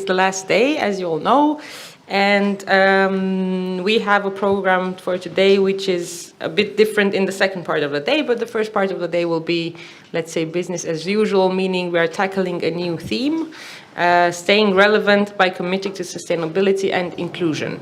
is the last day, as you all know. And we have a program for today which is a bit different in the second part of the day, but the first part of the day will be, let's say, business as usual, meaning we are tackling a new theme, staying relevant by committing to sustainability and inclusion.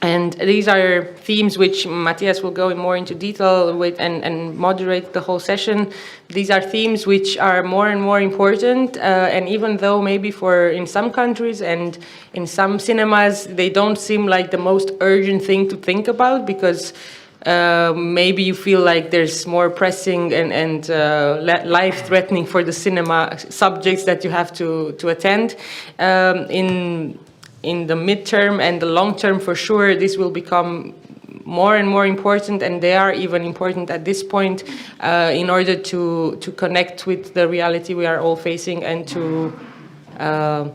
And these are themes which Mathias will go in more into detail with and moderate the whole session. These are themes which are more and more important, and even though maybe in some countries and in some cinemas, they don't seem like the most urgent thing to think about, because maybe you feel like there's more pressing and life-threatening for the cinema subjects that you have to attend. In the midterm and the long term, for sure, this will become more and more important, and they are even important at this point in order to connect with the reality we are all facing and to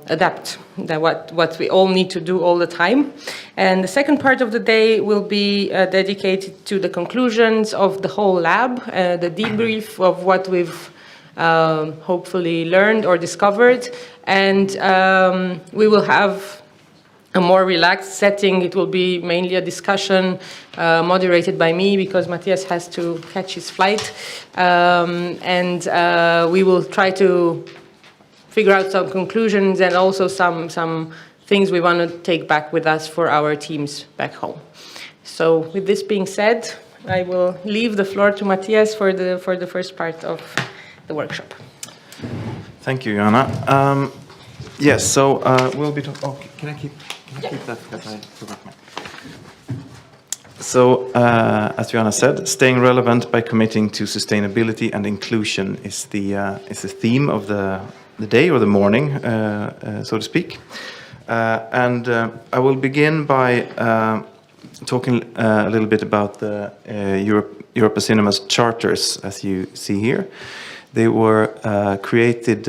adapt what we all need to do all the time. And the second part of the day will be dedicated to the conclusions of the whole lab, the debrief of what we've hopefully learned or discovered, and we will have a more relaxed setting. It will be mainly a discussion moderated by me, because Mathias has to catch his flight. And we will try to figure out some conclusions and also some things we want to take back with us for our teams back home. So with this being said, I will leave the floor to Mathias for the first part of the workshop. Thank you, Joanna. Yes, so we'll be talking. Oh, can I keep that, because I forgot mine. So, as Joanna said, staying relevant by committing to sustainability and inclusion is the theme of the day or the morning, so to speak. And I will begin by talking a little bit about the Europa Cinema's charters, as you see here. They were created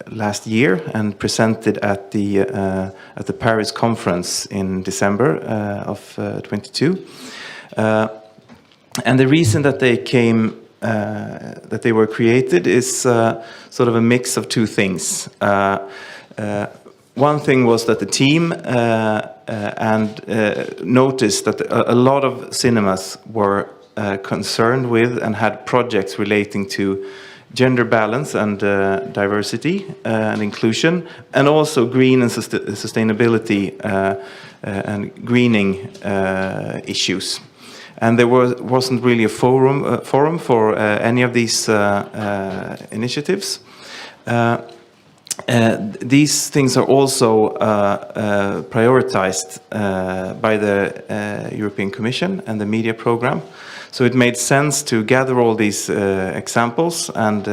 last year and presented at the Paris conference in December of 22. And the reason that they were created is sort of a mix of two things. One thing was that the team noticed that a lot of cinemas were concerned with and had projects relating to gender balance and diversity and inclusion, and also green and sustainability and greening issues. And there wasn't really a forum for any of these initiatives. These things are also prioritized by the European Commission and the media program. So it made sense to gather all these examples and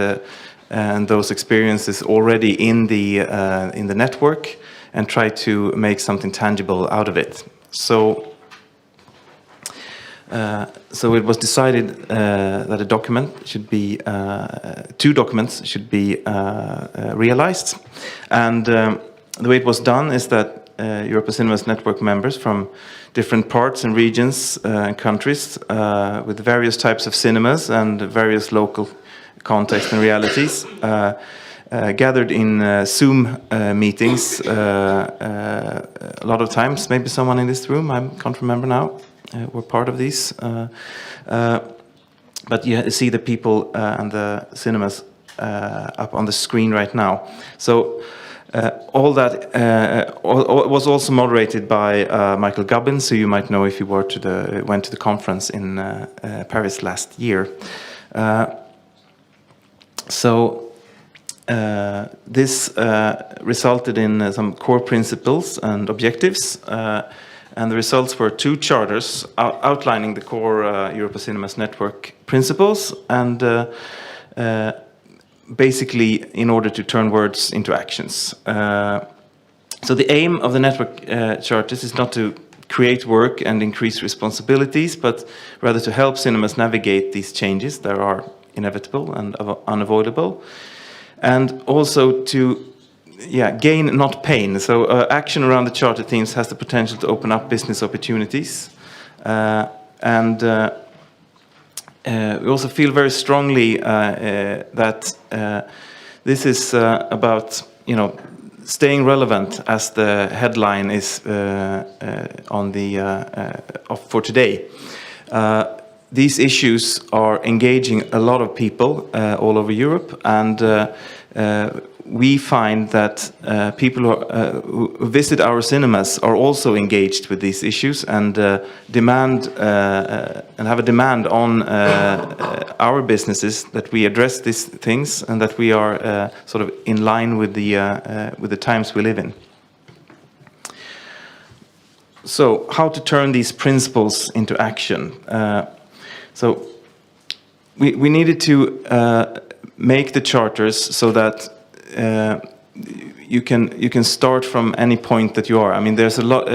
those experiences already in the network and try to make something tangible out of it. So it was decided that a document should be, two documents should be realized. And the way it was done is that Europa Cinema's network members from different parts and regions and countries with various types of cinemas and various local contexts and realities gathered in Zoom meetings a lot of times. Maybe someone in this room, I can't remember now, were part of these. But you see the people and the cinemas up on the screen right now. So all that was also moderated by Michael Gubbins, who you might know if you went to the conference in Paris last year. This resulted in some core principles and objectives, and the results were two charters outlining the core Europa Cinema's network principles and basically in order to turn words into actions. So the aim of the network charters is not to create work and increase responsibilities, but rather to help cinemas navigate these changes that are inevitable and unavoidable, and also to gain, not pain. So action around the charter themes has the potential to open up business opportunities. We also feel very strongly that this is about, staying relevant, as the headline is on the for today. These issues are engaging a lot of people all over Europe, and we find that people who visit our cinemas are also engaged with these issues and demand and have a demand on our businesses that we address these things and that we are sort of in line with the times we live in. So, how to turn these principles into action? So, we needed to make the charters so that you can start from any point that you are. I mean, there's a lot.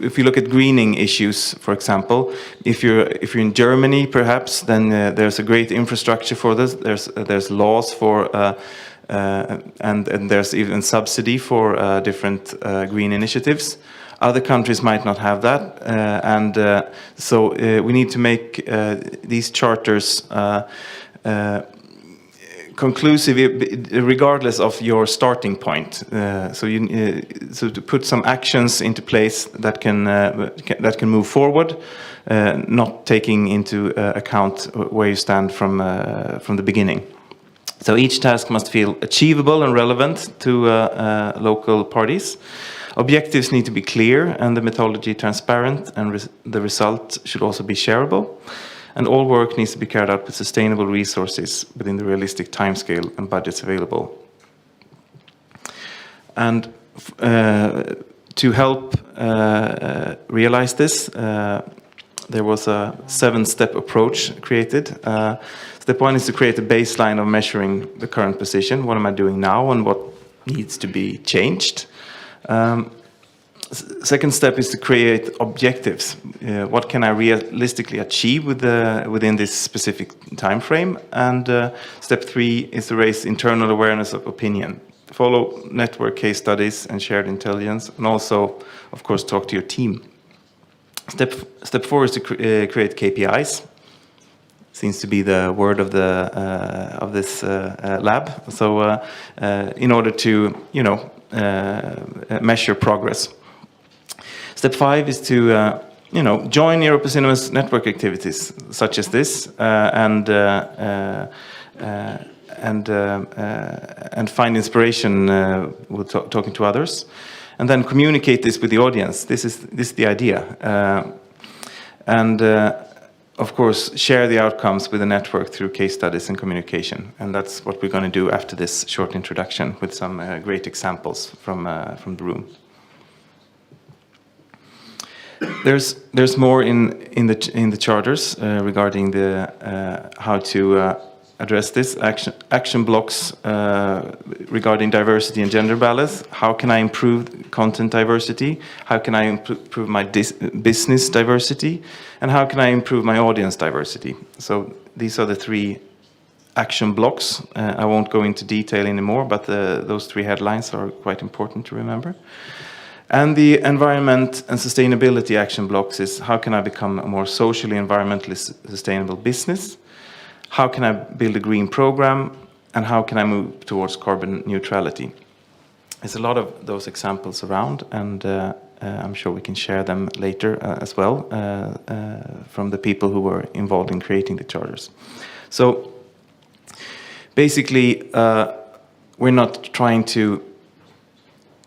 If you look at greening issues, for example, if you're in Germany, perhaps, then there's a great infrastructure for this. There's laws for and there's even subsidy for different green initiatives. Other countries might not have that, so we need to make these charters conclusive, regardless of your starting point. So to put some actions into place that can move forward, not taking into account where you stand from the beginning. So each task must feel achievable and relevant to local parties. Objectives need to be clear and the methodology transparent, and the result should also be shareable. And all work needs to be carried out with sustainable resources within the realistic timescale and budgets available. And to help realize this, there was a 7-step approach created. Step 1 is to create a baseline of measuring the current position. What am I doing now and what needs to be changed? Second step is to create objectives. What can I realistically achieve within this specific time frame? And step 3 is to raise internal awareness of opinion. Follow network case studies and shared intelligence, and also, of course, talk to your team. Step 4 is to create KPIs. Seems to be the word of this lab. So, in order to measure progress. Step 5 is to join Europa Cinema's network activities such as this, and find inspiration with talking to others, and then communicate this with the audience. This is the idea, and of course share the outcomes with the network through case studies and communication. And that's what we're going to do after this short introduction with some great examples from the room. There's more in the charters regarding the how to address this. Action blocks regarding diversity and gender balance. How can I improve content diversity? How can I improve my business diversity? And how can I improve my audience diversity? So these are the 3 action blocks. I won't go into detail anymore, but those 3 headlines are quite important to remember. And the environment and sustainability action blocks is: how can I become a more socially, environmentally sustainable business? How can I build a green program? And how can I move towards carbon neutrality? There's a lot of those examples around, and I'm sure we can share them later as well from the people who were involved in creating the charters. So basically, we're not trying to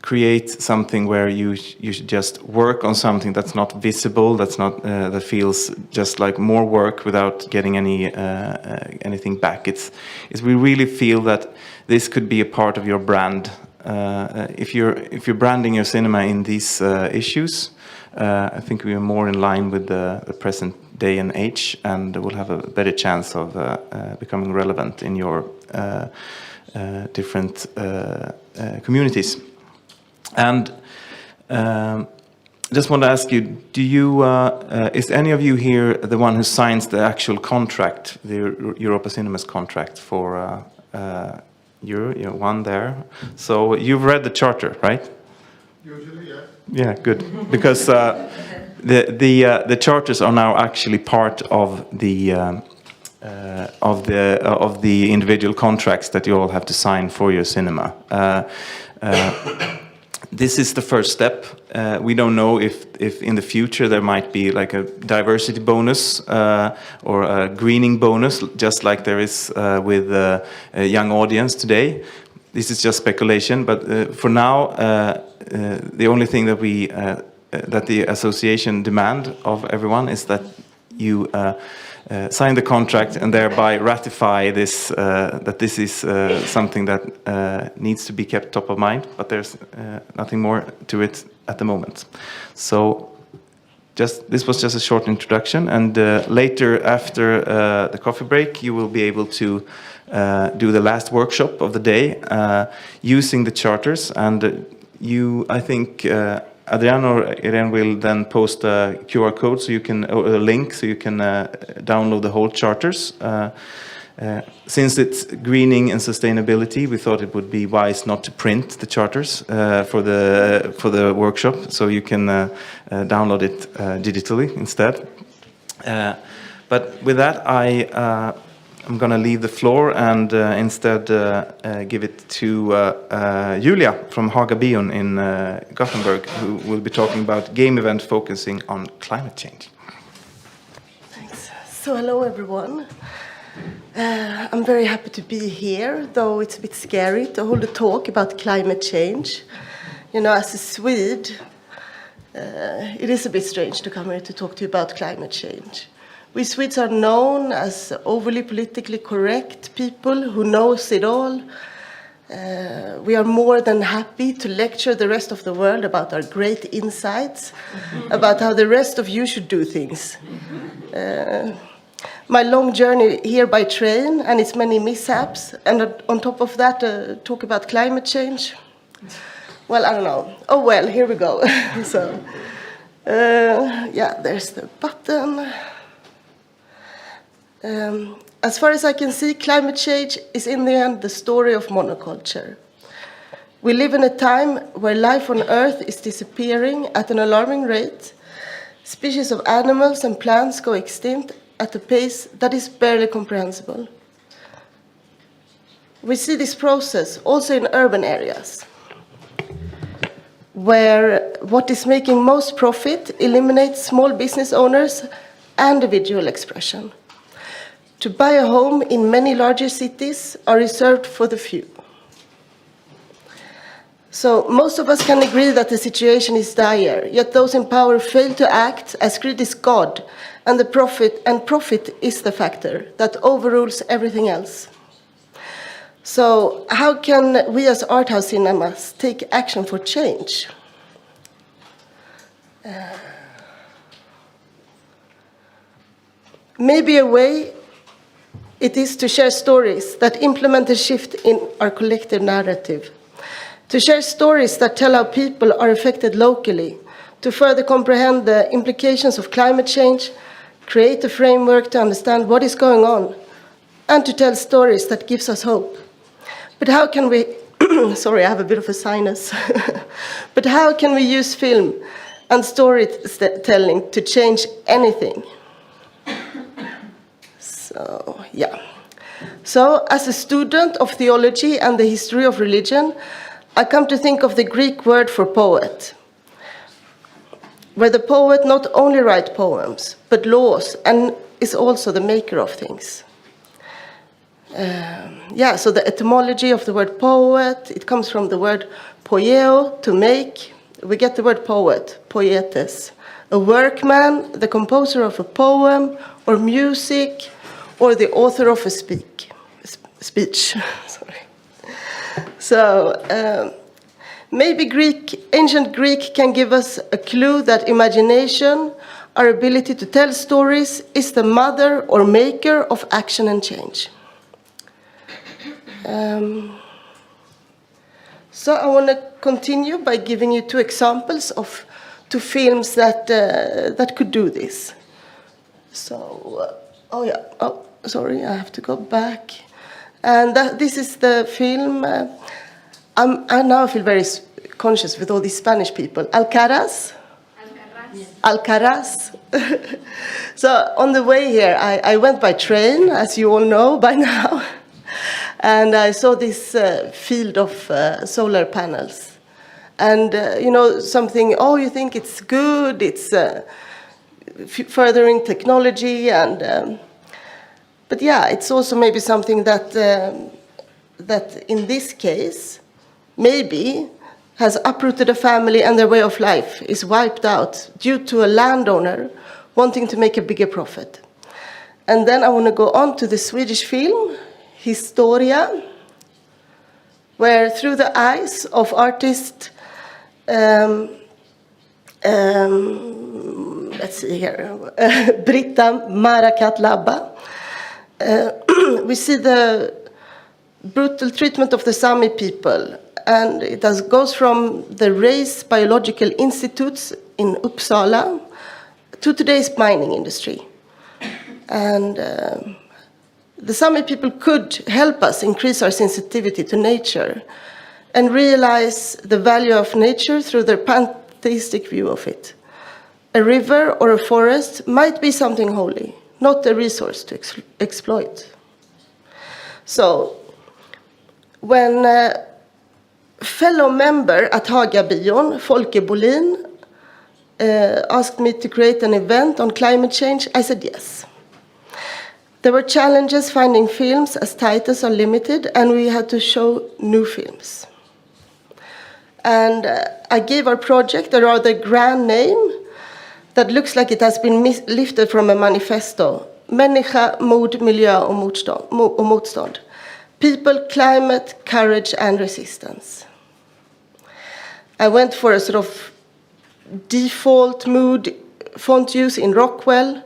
create something where you should just work on something that's not visible, that's not that feels just like more work without getting anything back. It's we really feel that this could be a part of your brand. If you're branding your cinema in these issues, I think we are more in line with the present day and age, and we'll have a better chance of becoming relevant in your different communities. And just want to ask you: is any of you here the one who signs the actual contract, the Europa Cinemas contract for you're one there? So you've read the charter, right? Usually, yeah. Yeah, good. Because the charters are now actually part of the the individual contracts that you all have to sign for your cinema. This is the first step. We don't know if in the future there might be like a diversity bonus or a greening bonus, just like there is with a young audience today. This is just speculation, but for now, the only thing that that the association demand of everyone is that you sign the contract and thereby ratify this, that this is something that needs to be kept top of mind, but there's nothing more to it at the moment. So this was just a short introduction, and later after the coffee break you will be able to do the last workshop of the day using the charters, and I think Adrian or Irene will then post a QR code so you can, or a link so you can download the whole charters. Since it's greening and sustainability, we thought it would be wise not to print the charters for the workshop, so you can download it digitally instead. But with that, I'm going to leave the floor and instead give it to Julia from Hagabion in Gothenburg, who will be talking about game event focusing on climate change. Thanks. So hello everyone. I'm very happy to be here, though it's a bit scary to hold a talk about climate change. You know, as a Swede, it is a bit strange to come here to talk to you about climate change. We Swedes are known as overly politically correct people who knows it all. We are more than happy to lecture the rest of the world about our great insights, about how the rest of you should do things. My long journey here by train and its many mishaps, and on top of that, talk about climate change. Well, I don't know. Oh well, here we go. So, yeah, there's the button. As far as I can see, climate change is in the end the story of monoculture. We live in a time where life on Earth is disappearing at an alarming rate. Species of animals and plants go extinct at a pace that is barely comprehensible. We see this process also in urban areas, where what is making most profit eliminates small business owners and individual expression. To buy a home in many larger cities are reserved for the few. So most of us can agree that the situation is dire, yet those in power fail to act as greed is God, and profit is the factor that overrules everything else. So how can we as art house cinemas take action for change? Maybe a way it is to share stories that implement a shift in our collective narrative, to share stories that tell how people are affected locally, to further comprehend the implications of climate change, create a framework to understand what is going on, and to tell stories that gives us hope. But how can we, sorry, I have a bit of a sinus, but how can we use film and storytelling to change anything? So, yeah. So, as a student of theology and the history of religion, I come to think of the Greek word for poet, where the poet not only writes poems, but laws, and is also the maker of things. Yeah, so the etymology of the word poet, it comes from the word poieo, to make. We get the word poet, poietes, a workman, the composer of a poem or music, or the author of a speech. Sorry. So maybe ancient Greek can give us a clue that imagination, our ability to tell stories, is the mother or maker of action and change. So I want to continue by giving you two examples of two films that could do this. So, oh yeah, oh sorry, I have to go back. And this is the film. I now feel very conscious with all these Spanish people. Alcaraz. Alcaraz. So on the way here, I went by train, as you all know by now, and I saw this field of solar panels. And, something, you think it's good, it's furthering technology, but yeah, it's also maybe something that in this case, maybe has uprooted a family and their way of life is wiped out due to a landowner wanting to make a bigger profit. And then I want to go on to the Swedish film, Historia, where through the eyes of artist, let's see here, Britta Marakatlaba, we see the brutal treatment of the Sami people. And it goes from the race biological institutes in Uppsala to today's mining industry. And the Sami people could help us increase our sensitivity to nature and realize the value of nature through their pantheistic view of it. A river or a forest might be something holy, not a resource to exploit. So, when fellow member at Hagabion, Folke Bolin, asked me to create an event on climate change, I said yes. There were challenges finding films as titles are limited, and we had to show new films. And I gave our project a rather grand name that looks like it has been lifted from a manifesto. Människa, mod, miljö och motstånd. People, climate, courage and resistance. I went for a sort of default mood font use in Rockwell.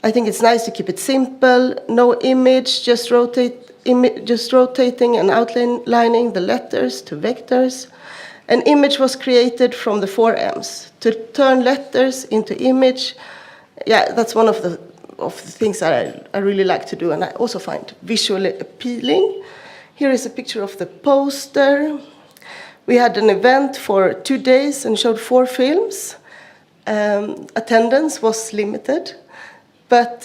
I think it's nice to keep it simple, no image, just rotating and outlining the letters to vectors. An image was created from the 4 M's. To turn letters into image, yeah, that's one of the things that I really like to do, and I also find visually appealing. Here is a picture of the poster. We had an event for 2 days and showed 4 films. Attendance was limited, but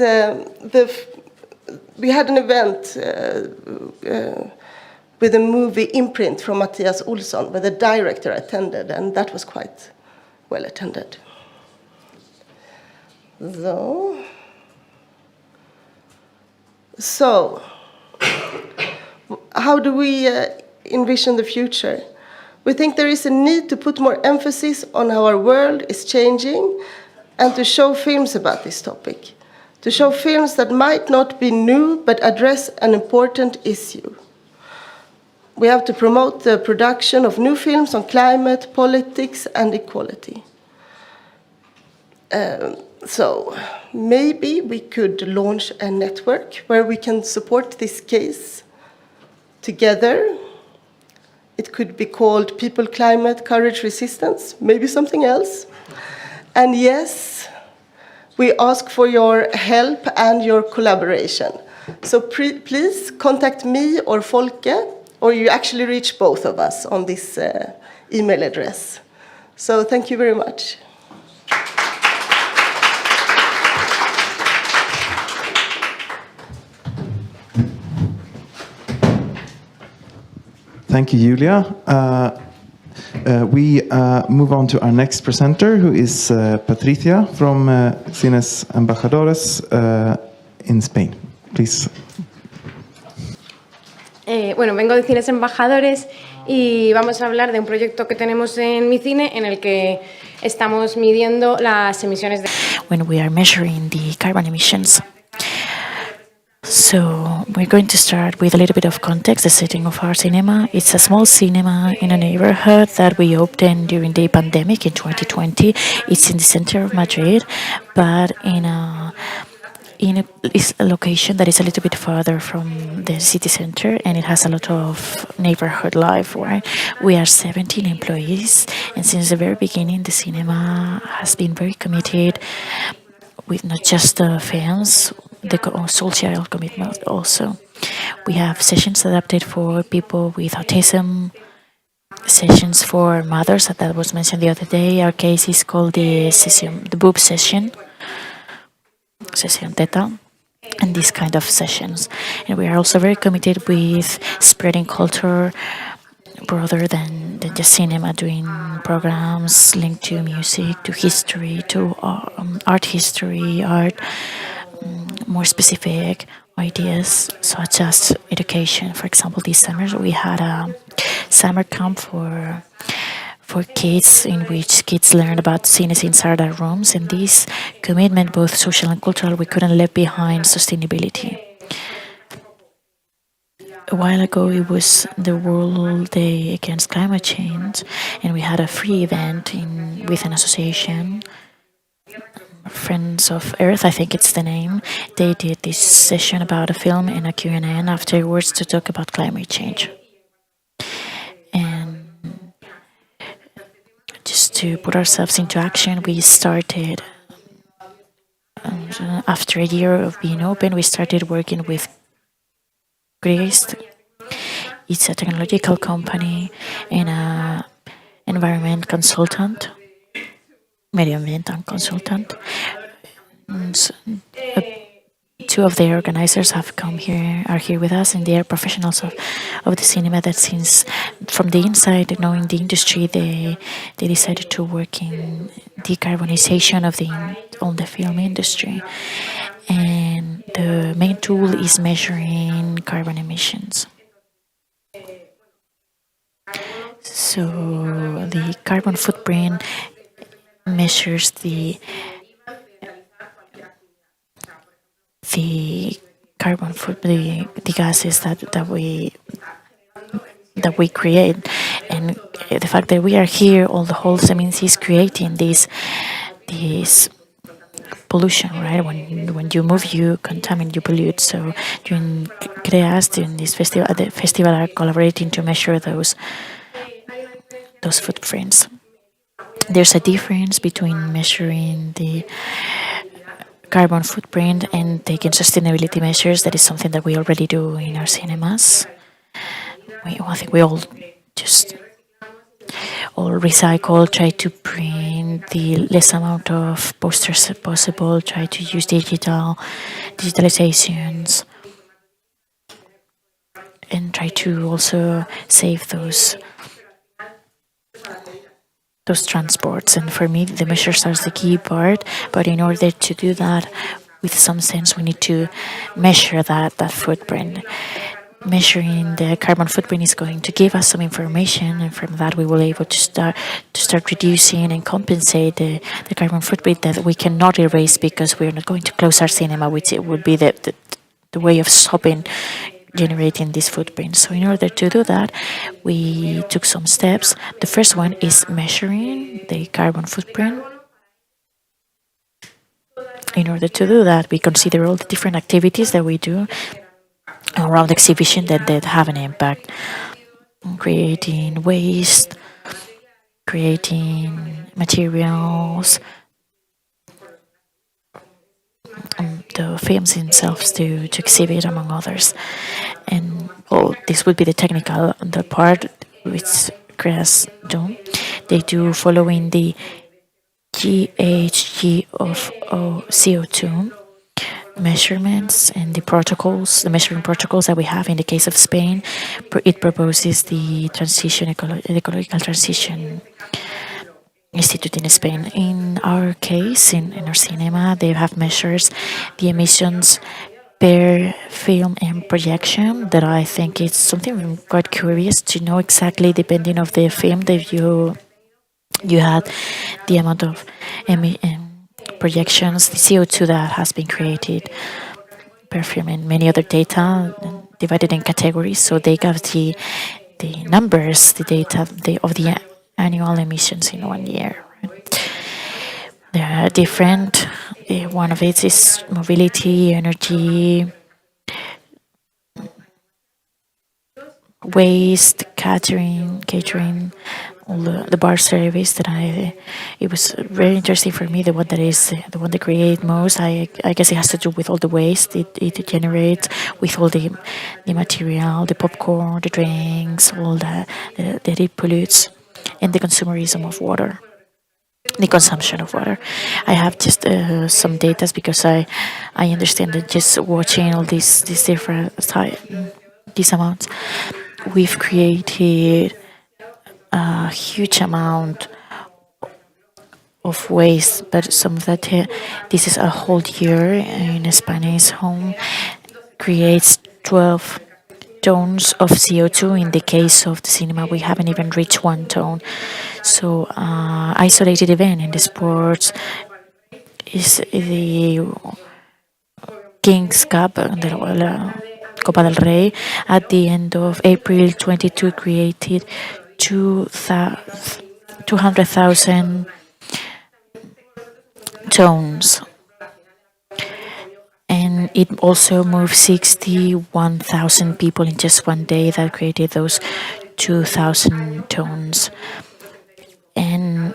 we had an event with a movie imprint from Mathias where the director attended, and that was quite well attended. So how do we envision the future? We think there is a need to put more emphasis on how our world is changing and to show films about this topic. To show films that might not be new but address an important issue. We have to promote the production of new films on climate, politics, and equality. So maybe we could launch a network where we can support this case together. It could be called People, Climate, Courage, Resistance, maybe something else. And yes, we ask for your help and your collaboration. So please contact me or Folke, or you actually reach both of us on this email address. So thank you very much. Thank you, Julia. We move on to our next presenter, who is Patricia from Cines Embajadores in Spain. Please. Bueno, vengo de Cines Embajadores y vamos a hablar de un proyecto que tenemos en mi cine en el que estamos midiendo las emisiones de... When we are measuring the carbon emissions. So we're going to start with a little bit of context, the setting of our cinema. It's a small cinema in a neighborhood that we opened during the pandemic in 2020. It's in the center of Madrid, but it's a location that is a little bit farther from the city center, and it has a lot of neighborhood life, right? We are 17 employees, and since the very beginning, the cinema has been very committed with not just the films, the social commitment also. We have sessions adapted for people with autism, sessions for mothers that was mentioned the other day. Our case is called the boob session, session teta, and these kind of sessions. And we are also very committed with spreading culture broader than just cinema, doing programs linked to music, to history, to art history, more specific ideas such as education. For example, this summer we had a summer camp for kids in which kids learned about Cines inside our rooms, and this commitment, both social and cultural, we couldn't leave behind sustainability. A while ago, it was the World Day Against Climate Change, and we had a free event with an association, Friends of Earth, I think it's the name. They did this session about a film and a Q&A afterwards to talk about climate change. And just to put ourselves into action, we started, after a year of being open, we started working with Grace. It's a technological company and an environment consultant, medioambiental consultant. Two of the organizers have come here, are here with us, and they are professionals of the cinema that since from the inside, knowing the industry, they decided to work in decarbonization of the film industry. And the main tool is measuring carbon emissions. So the carbon footprint measures the carbon footprint, the gases that we create, and the fact that we are here, all the Holtz means is creating this pollution, right? When you move, you contaminate, you pollute. So during CREAS, during this festival, the festival are collaborating to measure those footprints. There's a difference between measuring the carbon footprint and taking sustainability measures. That is something that we already do in our cinemas. I think we all recycle, try to print the less amount of posters as possible, try to use digitalizations, and try to also save those transports. And for me, the measures are the key part. But in order to do that, with some sense, we need to measure that footprint. Measuring the carbon footprint is going to give us some information, and from that we will be able to start reducing and compensate the carbon footprint that we cannot erase because we are not going to close our cinema, which it would be the way of stopping generating this footprint. So in order to do that, we took some steps. The first one is measuring the carbon footprint. In order to do that, we consider all the different activities that we do around exhibition that have an impact. Creating waste, creating materials, the films themselves to exhibit, among others. And this would be the technical the part which CREAS do. They do following the GHG of CO2 measurements and the measuring protocols that we have. In the case of Spain, it proposes the ecological transition institute in Spain. In our case, in our cinema, they have measures the emissions per film and projection. That I think it's something quite curious to know exactly, depending of the film that you had, the amount of projections, the CO2 that has been created per film, and many other data divided in categories. So they got the numbers, the data of the annual emissions in 1 year. There are different. One of it is mobility, energy, waste, catering, all the bar service that it was very interesting for me. The one that is the one that create most. I guess it has to do with all the waste it generates, with all the material, the popcorn, the drinks, all that it pollutes, and the consumerism of water, the consumption of water. I have just some data because I understand that just watching all these different these amounts, we've created a huge amount of waste, but some of that this is a whole year in a Spanish home creates 12 tons of CO2. In the case of the cinema, we haven't even reached 1 ton. So isolated event in the sports is the King's Cup, la Copa del Rey, at the end of April 22 created 200,000 tons. And it also moved 61,000 people in just one day that created those 2,000 tons. And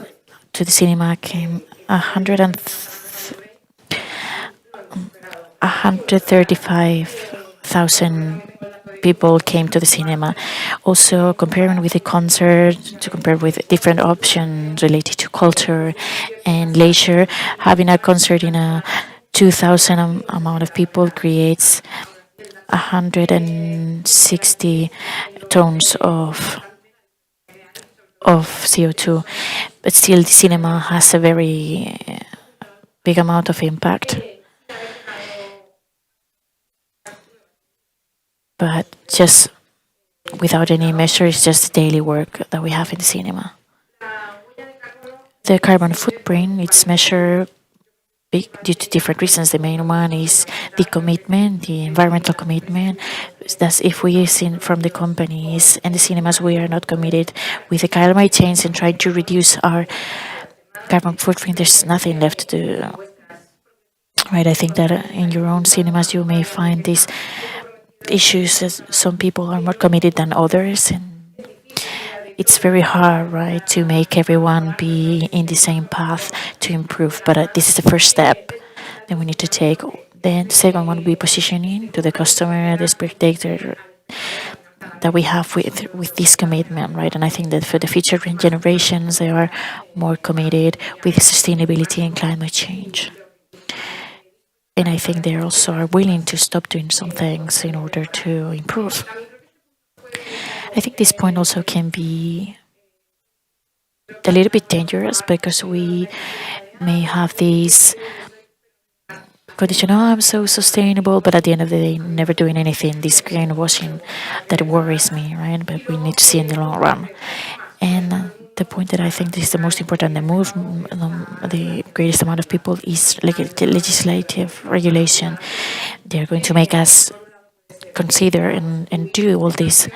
to the cinema came 135,000 people came to the cinema. Also, comparing with the concert, to compare with different options related to culture and leisure, having a concert in a 2,000 amount of people creates 160 tons of CO2. But still, the cinema has a very big amount of impact. But just without any measure, it's just daily work that we have in the cinema. The carbon footprint, it's measured due to different reasons. The main one is the commitment, the environmental commitment. That's if we see from the companies and the cinemas, we are not committed with the climate change and trying to reduce our carbon footprint, there's nothing left to do. Right, I think that in your own cinemas you may find these issues as some people are more committed than others, and it's very hard, right, to make everyone be in the same path to improve. But this is the first step that we need to take. Then the second one will be positioning to the customer, the spectator, that we have with this commitment, right? And I think that for the future generations, they are more committed with sustainability and climate change. And I think they also are willing to stop doing some things in order to improve. I think this point also can be a little bit dangerous because we may have these condition, oh, I'm so sustainable, but at the end of the day, never doing anything, this greenwashing that worries me, right? But we need to see in the long run. And the point that I think is the most important, the greatest amount of people is legislative regulation. They're going to make us consider and do all this.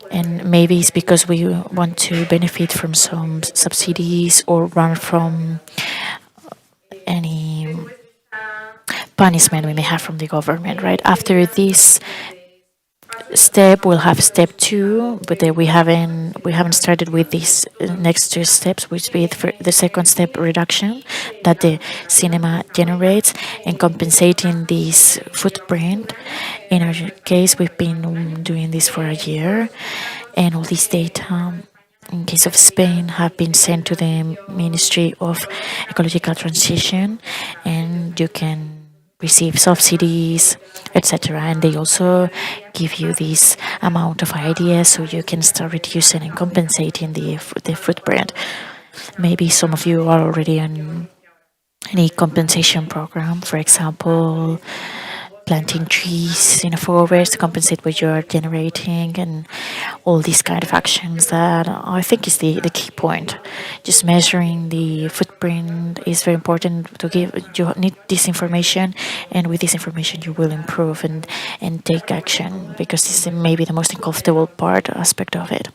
And maybe it's because we want to benefit from some subsidies or run from any punishment we may have from the government, right? After this step, we'll have step 2, but we haven't started with these next 2 steps, which be the second step, reduction that the cinema generates and compensating this footprint. In our case, we've been doing this for a year, and all this data, in case of Spain, have been sent to the Ministry of Ecological Transition, and you can receive subsidies, etc. And they also give you this amount of ideas so you can start reducing and compensating the footprint. Maybe some of you are already on any compensation program, for example, planting trees in a forest to compensate what you are generating, and all these kind of actions that I think is the key point. Just measuring the footprint is very important to give. You need this information, and with this information you will improve and take action, because this is maybe the most uncomfortable aspect of it.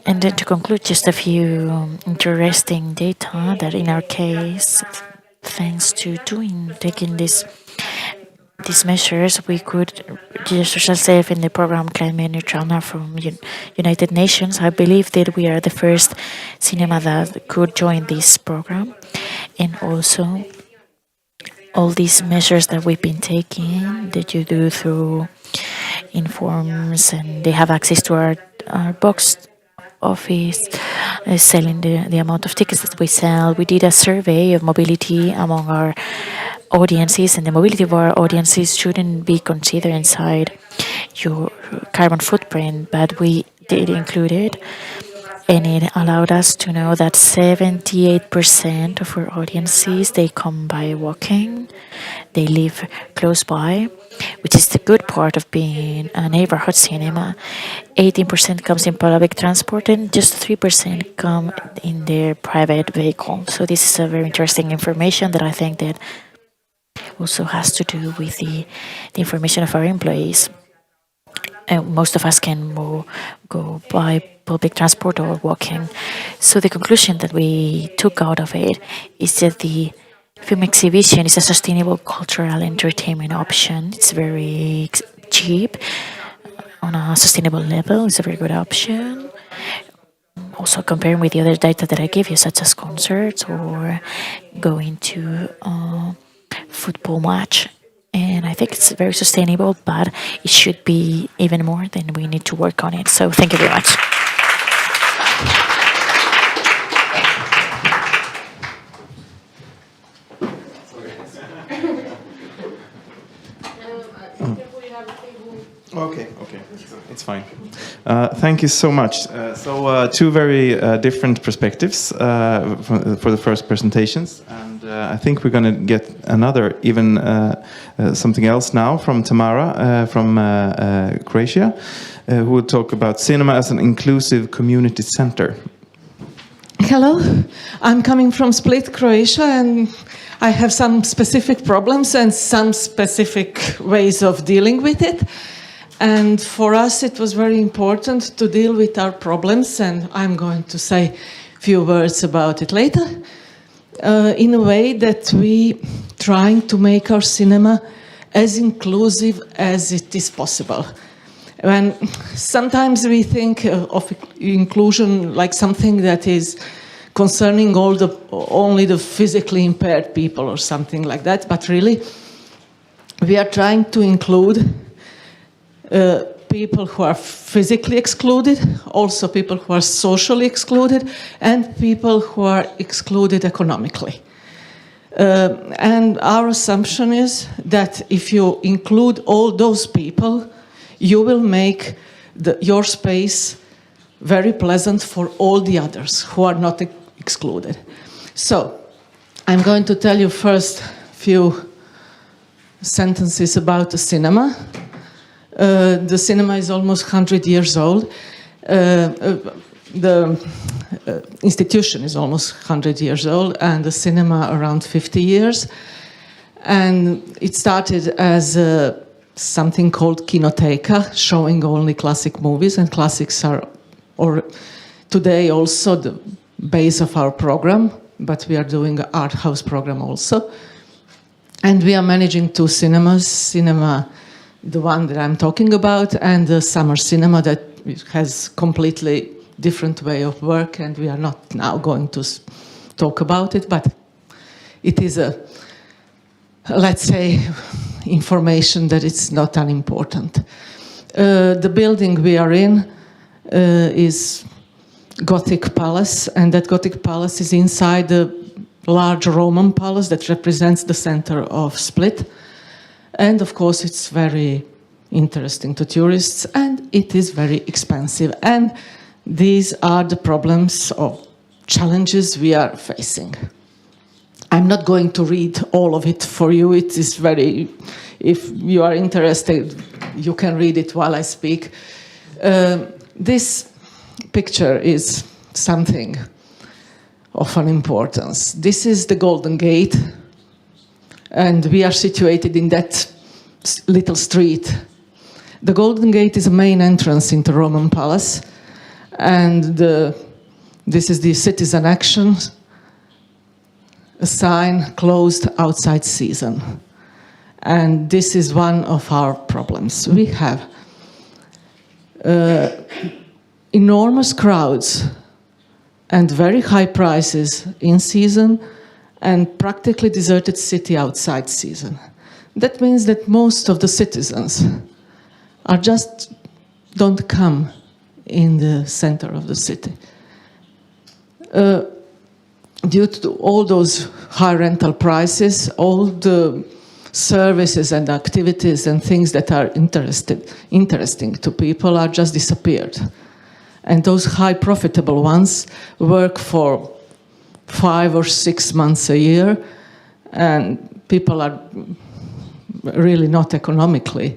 And then to conclude, just a few interesting data that in our case, thanks to taking this these measures, we could register ourselves in the program Climate Neutral now from United Nations. I believe that we are the first cinema that could join this program. And also, all these measures that we've been taking, that you do through informs, and they have access to our box office, selling the amount of tickets that we sell. We did a survey of mobility among our audiences, and the mobility of our audiences shouldn't be considered inside your carbon footprint, but we did include it, and it allowed us to know that 78% of our audiences, they come by walking, they live close by, which is the good part of being a neighborhood cinema. 18% comes in public transport, and just 3% come in their private vehicle. So this is a very interesting information that I think that also has to do with the information of our employees. Most of us can go by public transport or walking. So the conclusion that we took out of it is that the film exhibition is a sustainable cultural entertainment option. It's very cheap on a sustainable level. It's a very good option. Also comparing with the other data that I gave you, such as concerts or going to a football match. And I think it's very sustainable, but it should be even more, then we need to work on it. So thank you very much. Okay, it's fine. Thank you so much. So two very different perspectives for the first presentations, and I think we're going to get another, even something else now from Tamara from Croatia, who will talk about cinema as an inclusive community center. Hello, I'm coming from Split, Croatia, and I have some specific problems and some specific ways of dealing with it. And for us, it was very important to deal with our problems, and I'm going to say a few words about it later, in a way that we trying to make our cinema as inclusive as it is possible. When sometimes we think of inclusion like something that is concerning only the physically impaired people or something like that, but really we are trying to include people who are physically excluded, also people who are socially excluded, and people who are excluded economically. And our assumption is that if you include all those people, you will make your space very pleasant for all the others who are not excluded. So, I'm going to tell you first a few sentences about the cinema. The cinema is almost 100 years old. The institution is almost 100 years old, and the cinema around 50 years. And it started as something called Kinoteca, showing only classic movies, and classics are today also the base of our program, but we are doing an art house program also. And we are managing two cinemas, the one that I'm talking about, and the summer cinema that has completely different way of work, and we are not now going to talk about it, but it is a, let's say, information that it's not unimportant. The building we are in is Gothic Palace, and that Gothic Palace is inside the large Roman palace that represents the center of Split. And of course, it's very interesting to tourists, and it is very expensive. And these are the problems or challenges we are facing. I'm not going to read all of it for you. It is very, if you are interested, you can read it while I speak. This picture is something of an importance. This is the Golden Gate, and we are situated in that little street. The Golden Gate is a main entrance into Roman Palace, and this is the citizen action, a sign closed outside season. And this is one of our problems. We have enormous crowds and very high prices in season and practically deserted city outside season. That means that most of the citizens are just don't come in the center of the city. Due to all those high rental prices, all the services and activities and things that are interesting to people are just disappeared. And those high profitable ones work for 5 or 6 months a year, and people are really not economically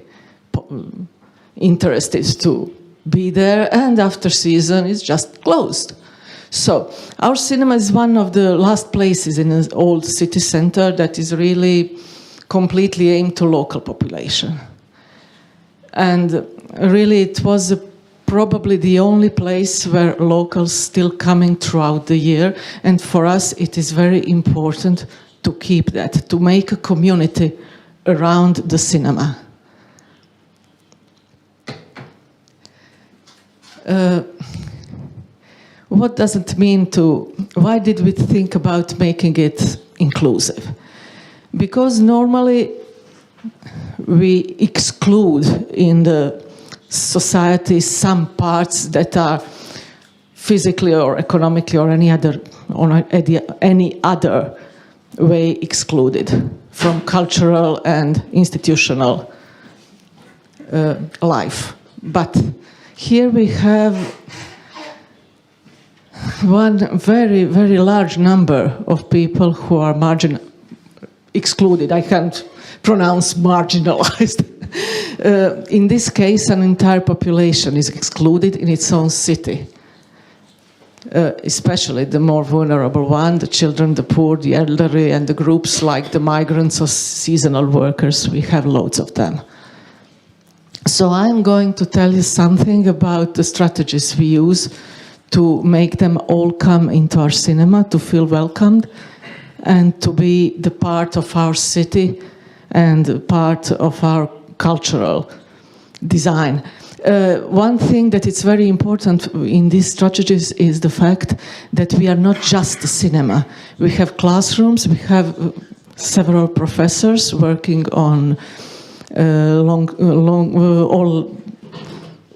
interested to be there, and after season it's just closed. So our cinema is one of the last places in an old city center that is really completely aimed to local population. And really it was probably the only place where locals still coming throughout the year, and for us it is very important to keep that, to make a community around the cinema. What does it mean why did we think about making it inclusive? Because normally we exclude in the society some parts that are physically or economically or any other way excluded from cultural and institutional life. But here we have one very, very large number of people who are excluded. I can't pronounce marginalized. In this case, an entire population is excluded in its own city, especially the more vulnerable one, the children, the poor, the elderly, and the groups like the migrants or seasonal workers. We have loads of them. So I'm going to tell you something about the strategies we use to make them all come into our cinema, to feel welcomed, and to be the part of our city and part of our cultural design. One thing that is very important in these strategies is the fact that we are not just a cinema. We have classrooms, we have several professors working on all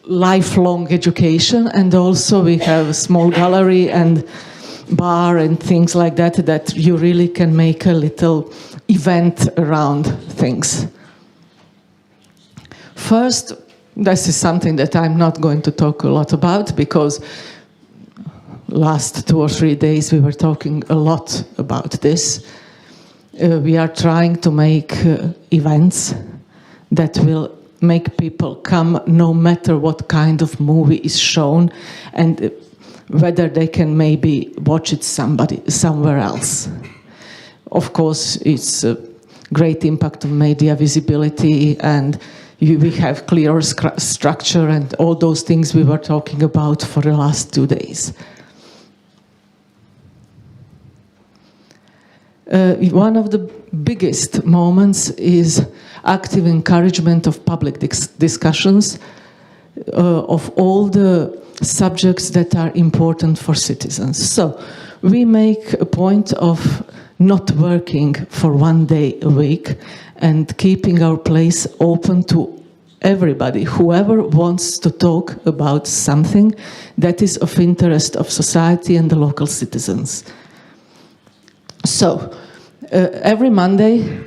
lifelong education, and also we have a small gallery and bar and things like that, that you really can make a little event around things. First, this is something that I'm not going to talk a lot about, because last 2 or 3 days we were talking a lot about this. We are trying to make events that will make people come no matter what kind of movie is shown, and whether they can maybe watch it somewhere else. Of course, it's a great impact on media visibility, and we have clearer structure and all those things we were talking about for the last 2 days. One of the biggest moments is active encouragement of public discussions of all the subjects that are important for citizens. So we make a point of not working for 1 day a week and keeping our place open to everybody, whoever wants to talk about something that is of interest of society and the local citizens. So every Monday,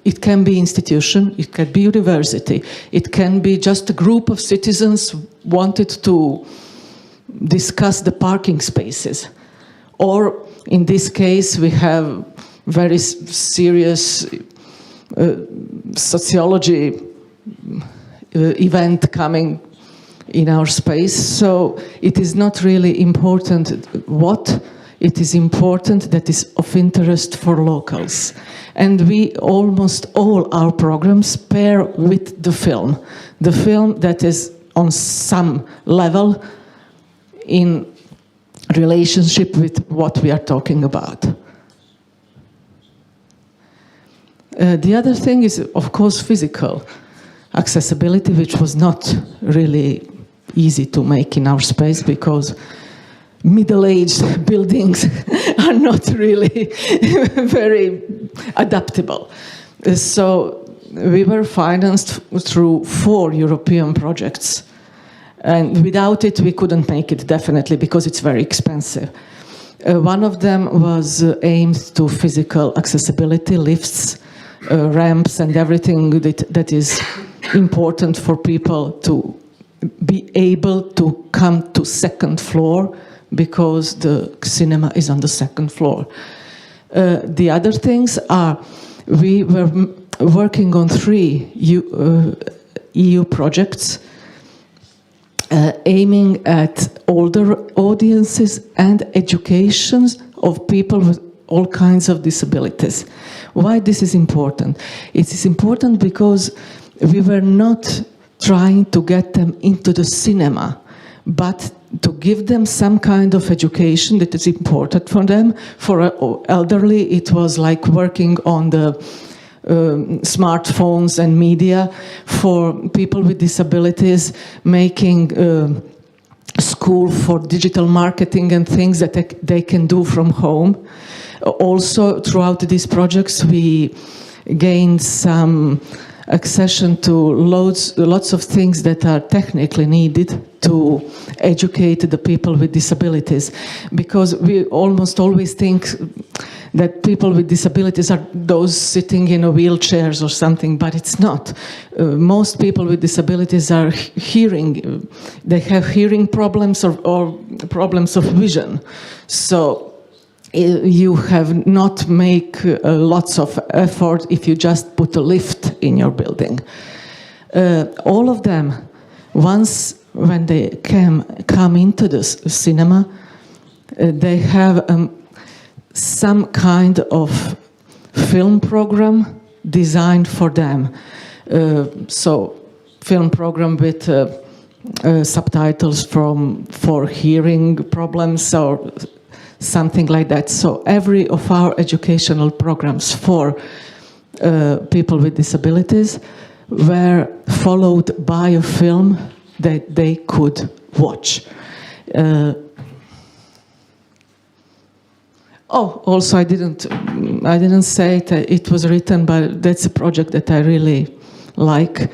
it can be institution, it can be university, it can be just a group of citizens wanted to discuss the parking spaces. Or in this case, we have very serious sociology event coming in our space. So it is not really important what, it is important that is of interest for locals. And we almost all our programs pair with the film that is on some level in relationship with what we are talking about. The other thing is, of course, physical accessibility, which was not really easy to make in our space because middle-aged buildings are not really very adaptable. So we were financed through 4 European projects. And without it, we couldn't make it, definitely, because it's very expensive. One of them was aimed to physical accessibility, lifts, ramps, and everything that is important for people to be able to come to second floor, because the cinema is on the second floor. The other things are, we were working on 3 EU projects aiming at older audiences and education of people with all kinds of disabilities. Why this is important? It is important because we were not trying to get them into the cinema, but to give them some kind of education that is important for them. For elderly, it was like working on the smartphones and media. For people with disabilities, making school for digital marketing and things that they can do from home. Also, throughout these projects, we gained some accession to lots of things that are technically needed to educate the people with disabilities, because we almost always think that people with disabilities are those sitting in wheelchairs or something, but it's not. Most people with disabilities are hearing, they have hearing problems or problems of vision. So you have not make lots of effort if you just put a lift in your building. All of them, once when they come into the cinema, they have some kind of film program designed for them. So film program with subtitles for hearing problems or something like that. So every of our educational programs for people with disabilities were followed by a film that they could watch. Also I didn't say it was written, but that's a project that I really like,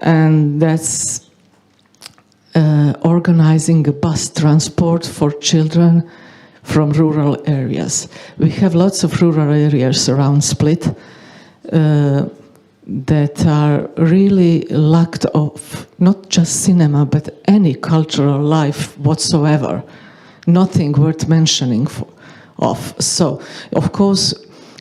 and that's organizing a bus transport for children from rural areas. We have lots of rural areas around Split that are really lacked of not just cinema, but any cultural life whatsoever. Nothing worth mentioning of. So, of course,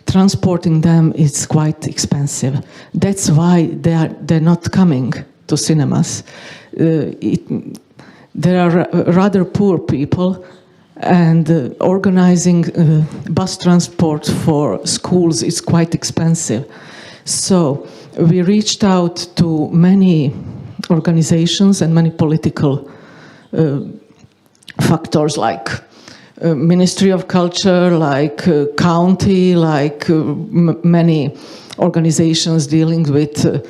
transporting them is quite expensive. That's why they're not coming to cinemas. There are rather poor people, and organizing bus transport for schools is quite expensive. So we reached out to many organizations and many political factors, like Ministry of Culture, like county, like many organizations dealing with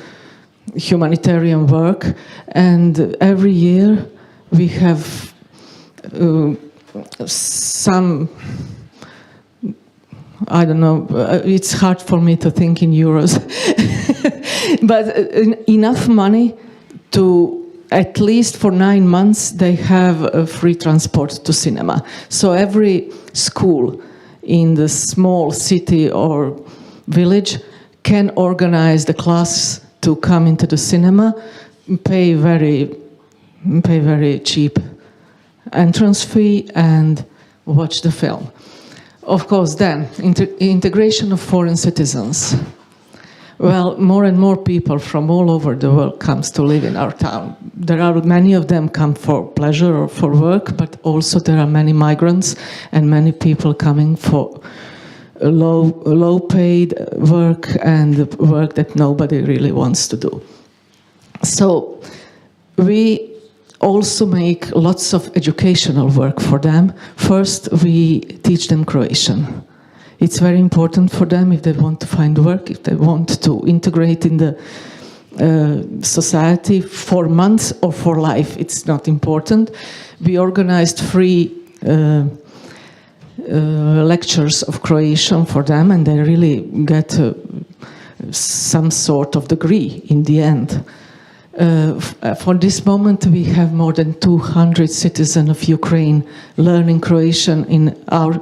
humanitarian work. And every year we have some, I don't know, it's hard for me to think in euros, but enough money to, at least for 9 months, they have a free transport to cinema. So every school in the small city or village can organize the class to come into the cinema, pay very cheap entrance fee, and watch the film. Of course, then, integration of foreign citizens. Well, more and more people from all over the world comes to live in our town. There are many of them come for pleasure or for work, but also there are many migrants and many people coming for low paid work and work that nobody really wants to do. So we also make lots of educational work for them. First, we teach them Croatian. It's very important for them if they want to find work, if they want to integrate in the society for months or for life. It's not important. We organized free lectures of Croatian for them, and they really get some sort of degree in the end. For this moment, we have more than 200 citizens of Ukraine learning Croatian in our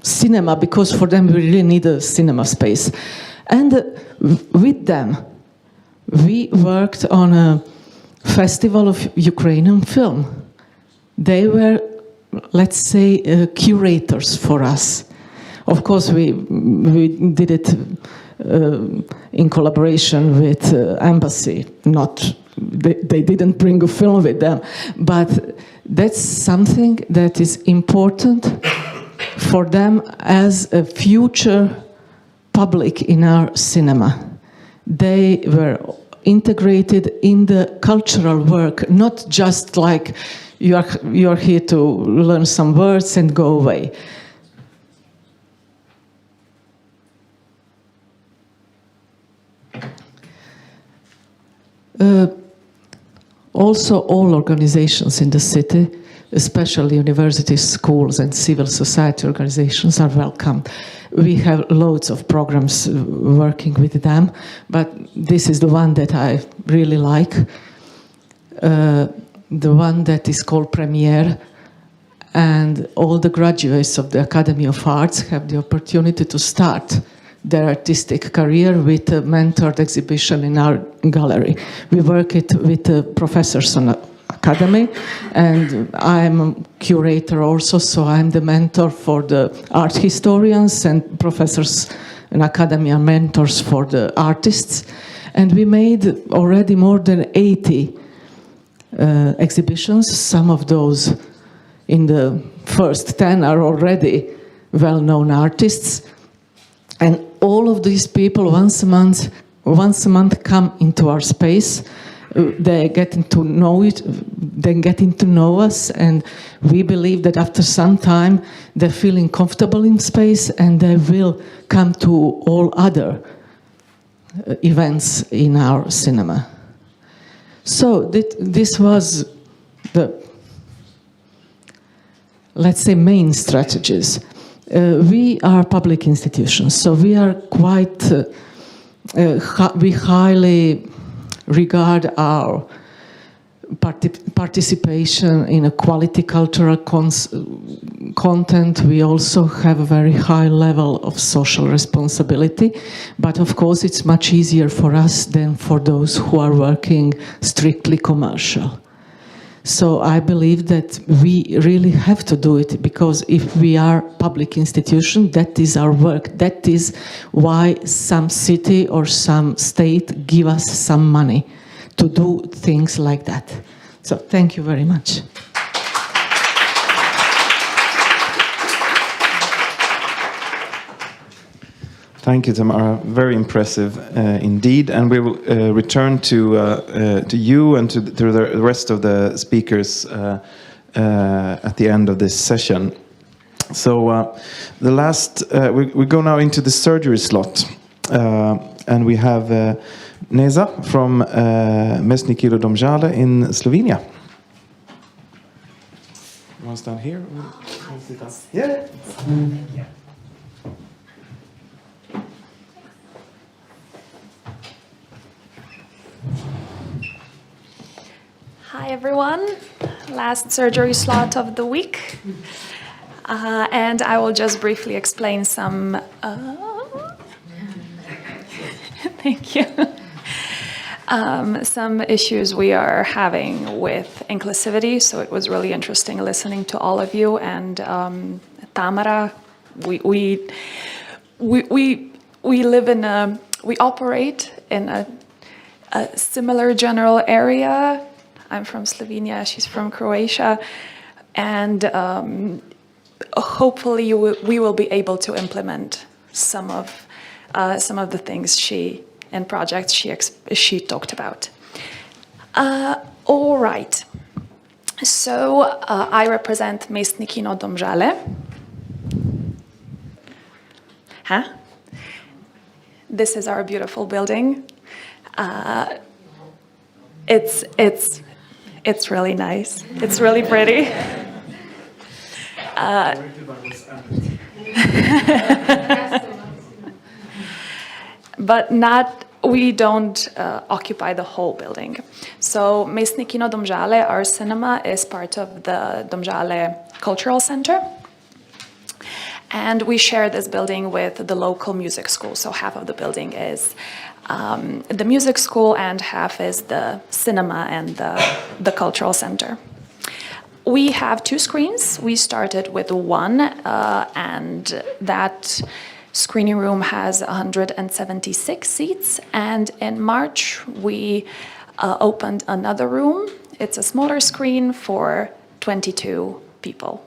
cinema, because for them we really need a cinema space. And with them, we worked on a festival of Ukrainian film. They were, let's say, curators for us. Of course, we did it in collaboration with embassy. They didn't bring a film with them, but that's something that is important for them as a future public in our cinema. They were integrated in the cultural work, not just like you are here to learn some words and go away. Also, all organizations in the city, especially universities, schools, and civil society organizations, are welcome. We have loads of programs working with them, but this is the one that I really like. The one that is called Premiere, and all the graduates of the Academy of Arts have the opportunity to start their artistic career with a mentored exhibition in our gallery. We work it with professors on Academy, and I'm a curator also, so I'm the mentor for the art historians, and professors in Academy are mentors for the artists. And we made already more than 80 exhibitions. Some of those in the first 10 are already well-known artists. And all of these people once a month come into our space. They getting to know it, they getting to know us, and we believe that after some time they're feeling comfortable in space, and they will come to all other events in our cinema. So this was the, let's say, main strategies. We are public institutions, so we are quite, we highly regard our participation in a quality cultural content. We also have a very high level of social responsibility, but of course it's much easier for us than for those who are working strictly commercial. So I believe that we really have to do it, because if we are public institution, that is our work. That is why some city or some state give us some money to do things like that. So thank you very much. Thank you, Tamara. Very impressive indeed. And we will return to you and to the rest of the speakers at the end of this session. So the last, we go now into the surgery slot. And we have Neža from Mestni Domžale in Slovenia. You want to stand here? Yeah. Hi everyone, last surgery slot of the week, and I will just briefly explain some, thank you, some issues we are having with inclusivity. So it was really interesting listening to all of you, and Tamara, we live in a, we operate in a similar general area. I'm from Slovenia, she's from Croatia, and hopefully we will be able to implement some of the things and projects she talked about. All right, so I represent Mestni Domžale. Huh? This is our beautiful building. It's really nice. It's really pretty. But we don't occupy the whole building. So Mestni kino Domžale, our cinema, is part of the Domžale Cultural Center. And we share this building with the local music school. So half of the building is the music school and half is the cinema and the cultural center. We have 2 screens. We started with 1, and that screening room has 176 seats. And in March, we opened another room. It's a smaller screen for 22 people.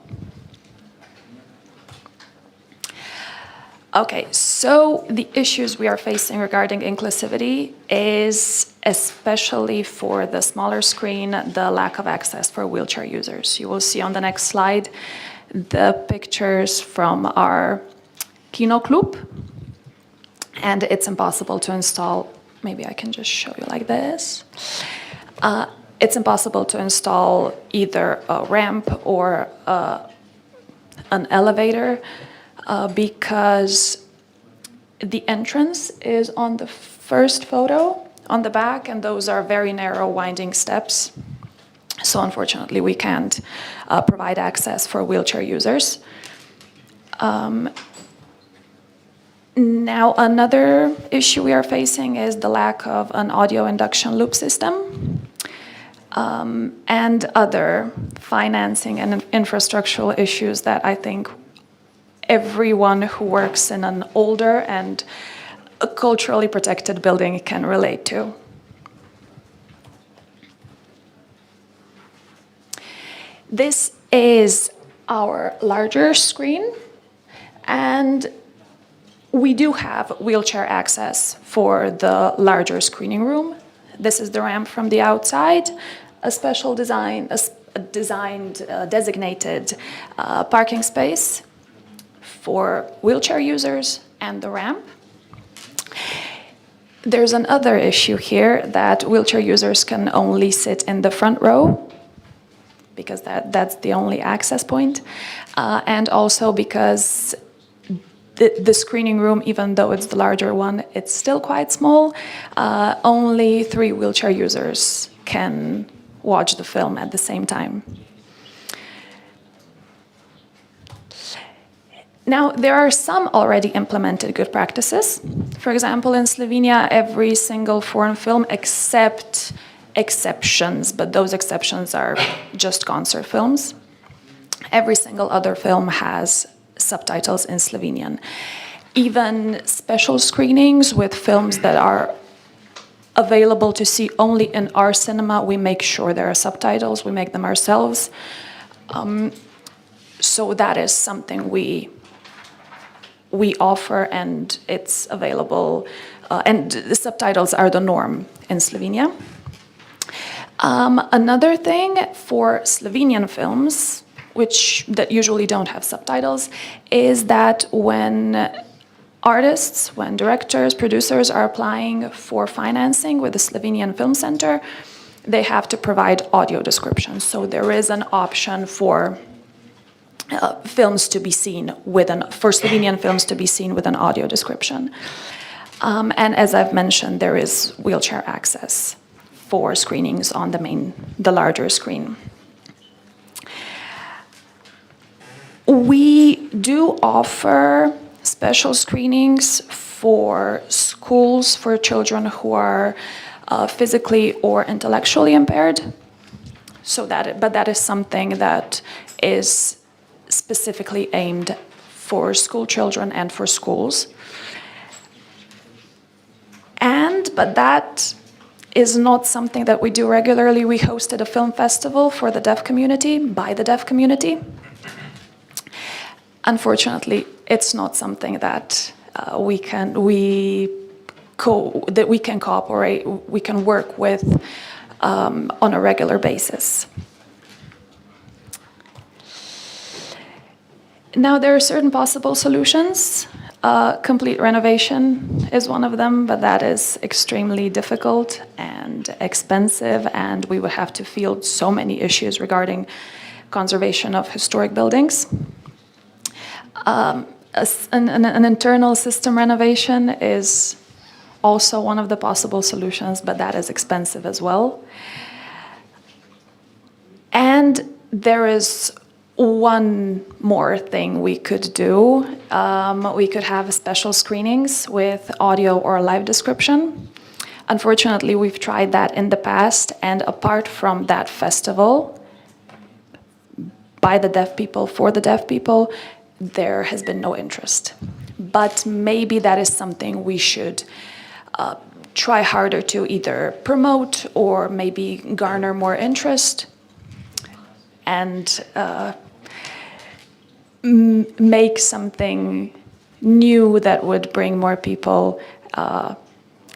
Okay, so the issues we are facing regarding inclusivity is, especially for the smaller screen, the lack of access for wheelchair users. You will see on the next slide the pictures from our Kino Club, and it's impossible to install. Maybe I can just show you like this. It's impossible to install either a ramp or an elevator because the entrance is on the first photo on the back, and those are very narrow winding steps. So unfortunately, we can't provide access for wheelchair users. Now, another issue we are facing is the lack of an audio induction loop system and other financing and infrastructural issues that I think everyone who works in an older and a culturally protected building can relate to. This is our larger screen, and we do have wheelchair access for the larger screening room. This is the ramp from the outside, a special designated parking space for wheelchair users, and the ramp. There's another issue here that wheelchair users can only sit in the front row because that's the only access point, and also because the screening room, even though it's the larger one, it's still quite small. Only 3 wheelchair users can watch the film at the same time. Now, there are some already implemented good practices. For example, in Slovenia, every single foreign film, except exceptions, but those exceptions are just concert films, every single other film has subtitles in Slovenian. Even special screenings with films that are available to see only in our cinema, we make sure there are subtitles, we make them ourselves. So that is something we offer, and it's available, and the subtitles are the norm in Slovenia. Another thing for Slovenian films, that usually don't have subtitles, is that when artists, when directors, producers are applying for financing with the Slovenian Film Center, they have to provide audio descriptions. So there is an option for films to be seen for Slovenian films to be seen with an audio description. And as I've mentioned, there is wheelchair access for screenings on the larger screen. We do offer special screenings for schools for children who are physically or intellectually impaired. But that is something that is specifically aimed for school children and for schools. But that is not something that we do regularly. We hosted a film festival for the deaf community, by the deaf community. Unfortunately, it's not something that we can cooperate, we can work with on a regular basis. Now, there are certain possible solutions. Complete renovation is one of them, but that is extremely difficult and expensive, and we would have to field so many issues regarding conservation of historic buildings. An internal system renovation is also one of the possible solutions, but that is expensive as well. And there is one more thing we could do. We could have special screenings with audio or live description. Unfortunately, we've tried that in the past, and apart from that festival, by the deaf people, for the deaf people, there has been no interest. But maybe that is something we should try harder to either promote or maybe garner more interest and make something new that would bring more people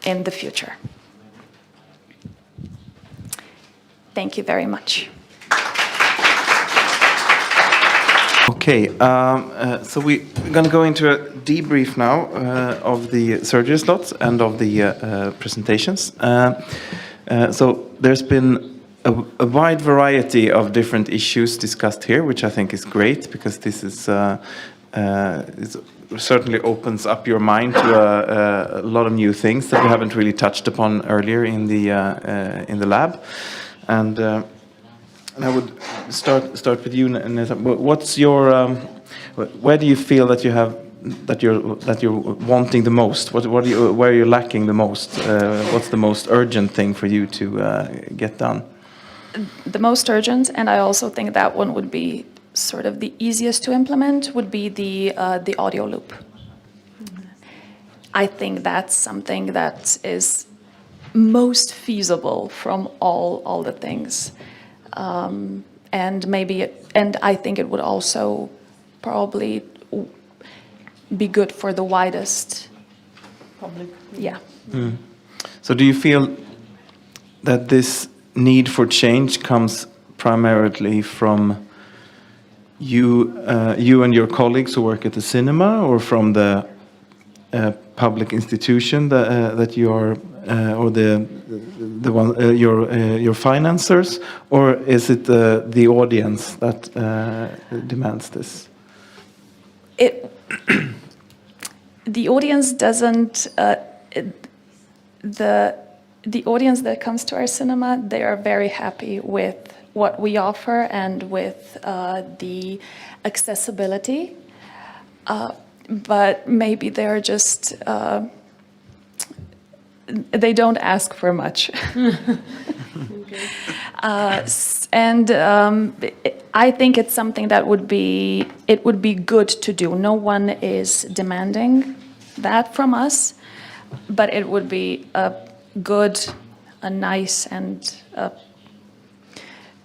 in the future. Thank you very much. Okay, so we're going to go into a debrief now of the surgery slots and of the presentations. So there's been a wide variety of different issues discussed here, which I think is great, because this is it certainly opens up your mind to a lot of new things that we haven't really touched upon earlier in the lab. And I would start with you, Neža. What's your where do you feel that you have that you're wanting the most? Where are you lacking the most? What's the most urgent thing for you to get done? The most urgent, and I also think that one would be sort of the easiest to implement, would be the audio loop. I think that's something that is most feasible from all the things. And maybe, and I think it would also probably be good for the widest public. Yeah. Mm. So do you feel that this need for change comes primarily from you and your colleagues who work at the cinema, or from the public institution that you are, or the one your financiers, or is it the audience that demands this? The audience doesn't. The audience that comes to our cinema, they are very happy with what we offer and with the accessibility. But maybe they're just, they don't ask for much. And I think it's something that would be good to do. No one is demanding that from us, but it would be a nice, and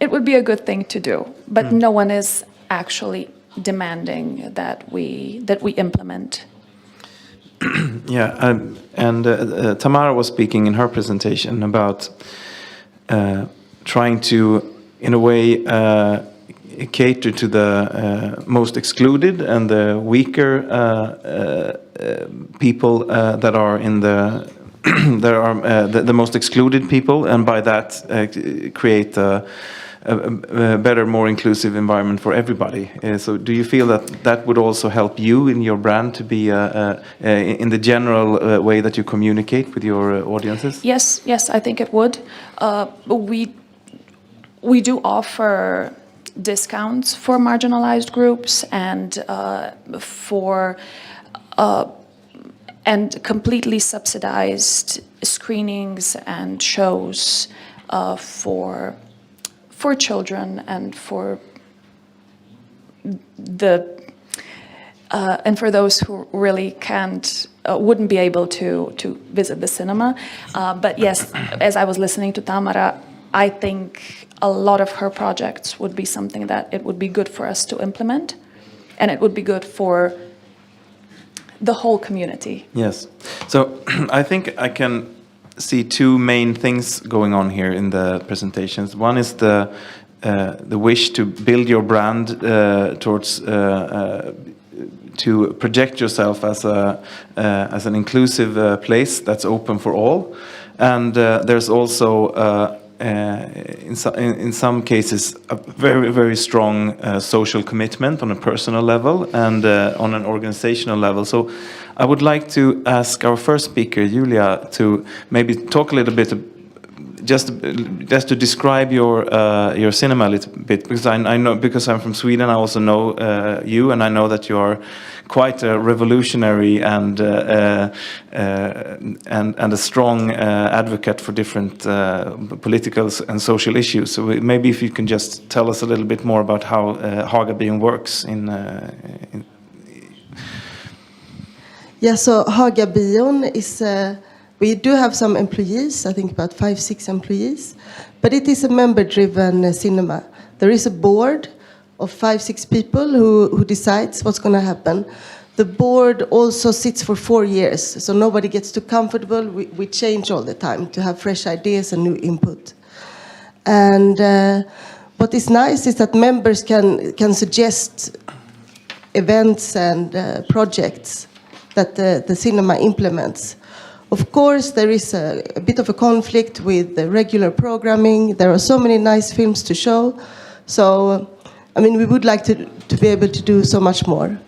it would be a good thing to do. But no one is actually demanding that we implement. Yeah, and Tamara was speaking in her presentation about trying to, in a way, cater to the most excluded and the weaker people that are in the the most excluded people, and by that create a better, more inclusive environment for everybody. So do you feel that would also help you in your brand to be in the general way that you communicate with your audiences? Yes, I think it would. We do offer discounts for marginalized groups and and completely subsidized screenings and shows for children and for those who really wouldn't be able to visit the cinema. But yes, as I was listening to Tamara, I think a lot of her projects would be something that it would be good for us to implement, and it would be good for the whole community. Yes. So I think I can see two main things going on here in the presentations. One is the wish to build your brand towards to project yourself as an inclusive place that's open for all, and there's also in some cases a very, very strong social commitment on a personal level and on an organizational level. So I would like to ask our first speaker, Julia, to maybe talk a little bit, just to describe your cinema a little bit, because I know, because I'm from Sweden, I also know you, and I know that you are quite a revolutionary and a strong advocate for different political and social issues. So maybe if you can just tell us a little bit more about how Hagabion works in. Yeah, so Hagabion is. We do have some employees, I think about 5-6 employees, but it is a member-driven cinema. There is a board of 5-6 people who decides what's going to happen. The board also sits for 4 years, so nobody gets too comfortable. We change all the time to have fresh ideas and new input. And what is nice is that members can suggest events and projects that the cinema implements. Of course, there is a bit of a conflict with the regular programming. There are so many nice films to show. So, I mean, we would like to be able to do so much more.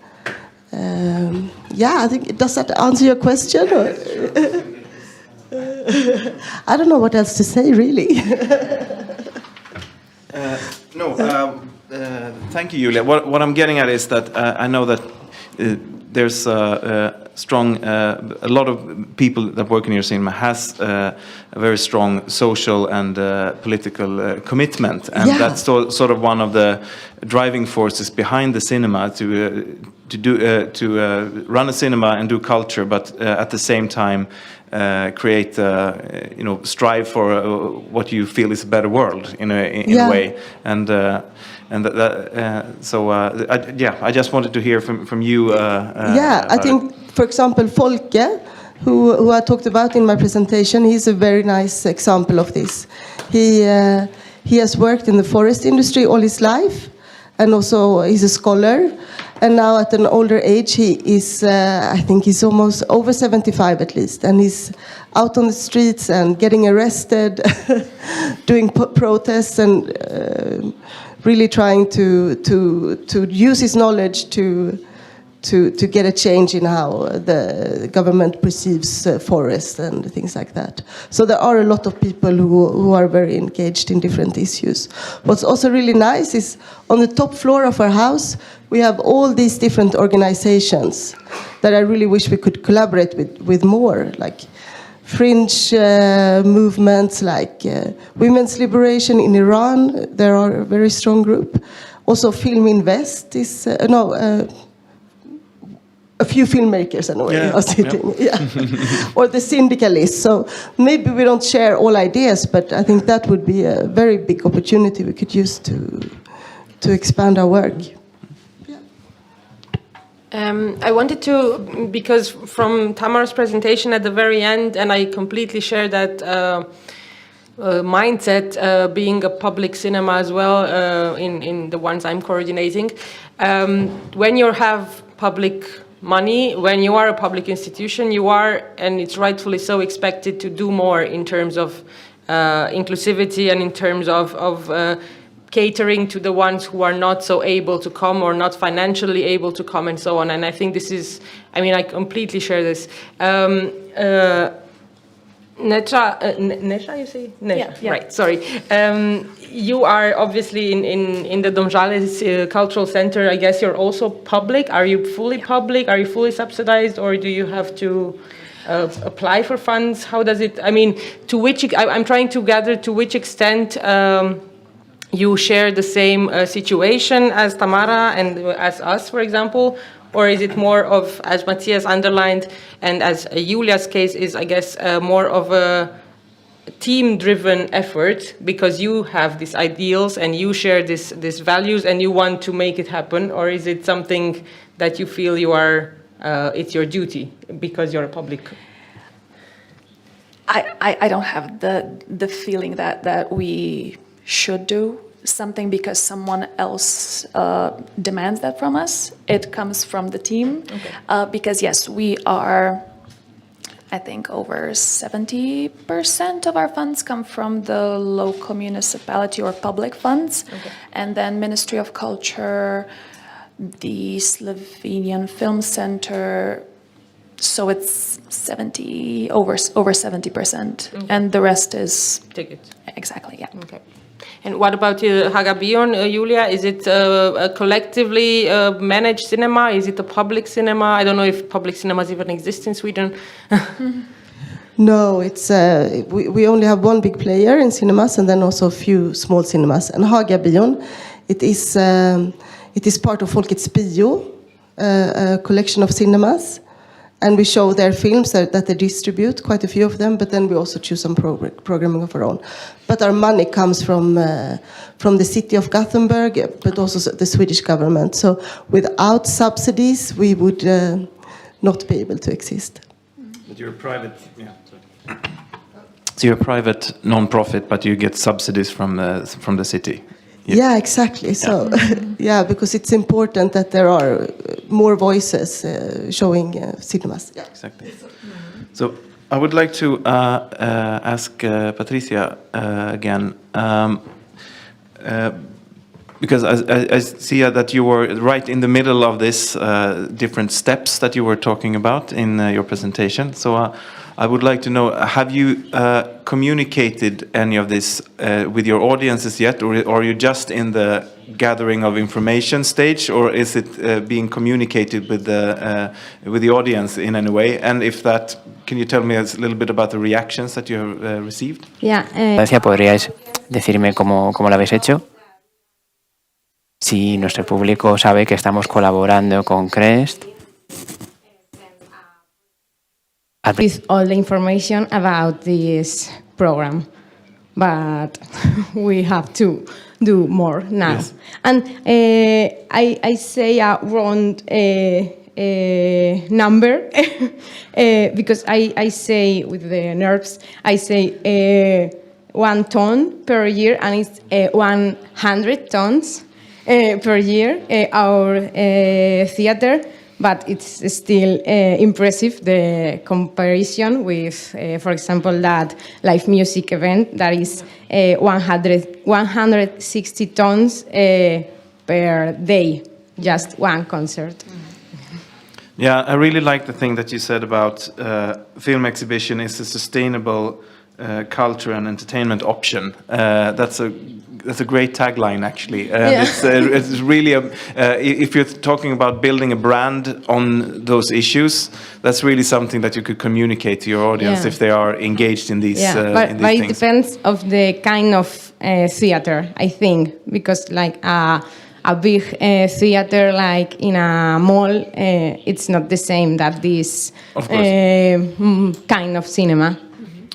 Yeah, I think, does that answer your question? Or? I don't know what else to say, really. Thank you, Julia. What I'm getting at is that I know that there's a lot of people that work in your cinema has a very strong social and political commitment, and that's sort of one of the driving forces behind the cinema to run a cinema and do culture, but at the same time create strive for what you feel is a better world in a way, and I just wanted to hear from you. I think, for example, Folke, who I talked about in my presentation, he's a very nice example of this. He has worked in the forest industry all his life, and also he's a scholar. And now at an older age, he is, I think he's almost over 75 at least, and he's out on the streets and getting arrested, doing protests, and really trying to use his knowledge to get a change in how the government perceives forests and things like that. So there are a lot of people who are very engaged in different issues. What's also really nice is on the top floor of our house, we have all these different organizations that I really wish we could collaborate with more, like fringe movements like Women's Liberation in Iran. There are a very strong group. Also Film Invest is, a few filmmakers anyway are sitting, or the syndicalists. So maybe we don't share all ideas, but I think that would be a very big opportunity we could use to expand our work. I wanted to, because from Tamara's presentation at the very end, and I completely share that mindset, being a public cinema as well, in the ones I'm coordinating. When you have public money, when you are a public institution, you are, and it's rightfully so, expected to do more in terms of inclusivity and in terms of catering to the ones who are not so able to come or not financially able to come and so on. And I think this is, I mean, I completely share this. Neža, you say? Neža, yeah. Right, sorry. You are obviously in the Domžale Cultural Center. I guess you're also public. Are you fully public? Are you fully subsidized? Or do you have to apply for funds? How does it, I mean, I'm trying to gather to which extent you share the same situation as Tamara and as us, for example? Or is it more of, as Mathias underlined, and as Julia's case is, I guess, more of a team-driven effort because you have these ideals and you share these values and you want to make it happen? Or is it something that you feel you are, it's your duty because you're a public? I don't have the feeling that we should do something because someone else demands that from us. It comes from the team. Because yes, we are, I think over 70% of our funds come from the local municipality or public funds. And then Ministry of Culture, the Slovenian Film Center, so it's over 70%. And the rest is Tickets. Exactly, yeah. Okay. And what about Hagabion, Julia? Is it a collectively managed cinema? Is it a public cinema? I don't know if public cinemas even exist in Sweden. No, it's we only have one big player in cinemas and then also a few small cinemas. And Hagabion, it is part of Folkets Bio, a collection of cinemas. And we show their films that they distribute, quite a few of them, but then we also choose some programming of our own. But our money comes from the city of Gothenburg, but also the Swedish government. So without subsidies, we would not be able to exist. But you're a private, So you're a private non-profit, but you get subsidies from the city. Yeah, exactly. So, because it's important that there are more voices showing cinemas. Yeah. Exactly. So I would like to ask Patricia again, because I see that you were right in the middle of this different steps that you were talking about in your presentation. So I would like to know, have you communicated any of this with your audiences yet, or are you just in the gathering of information stage, or is it being communicated with the audience in any way? And if that, can you tell me a little bit about the reactions that you have received? Yeah. Gracias, ¿podríais decirme cómo lo habéis hecho? Si nuestro público sabe que estamos colaborando con CREST. With all the information about this program, but we have to do more now. Yes. And I say a round number because I say with the nerves, I say 1 ton per year, and it's 100 tons per year, our theater. But it's still impressive, the comparison with, for example, that live music event that is 160 tons per day, just one concert. Yeah, I really like the thing that you said about film exhibition is a sustainable culture and entertainment option. That's a great tagline, actually. It's really if you're talking about building a brand on those issues, that's really something that you could communicate to your audience if they are engaged in these. But things. it depends of the kind of theater, I think, because like a big theater, like in a mall, it's not the same that this kind of cinema.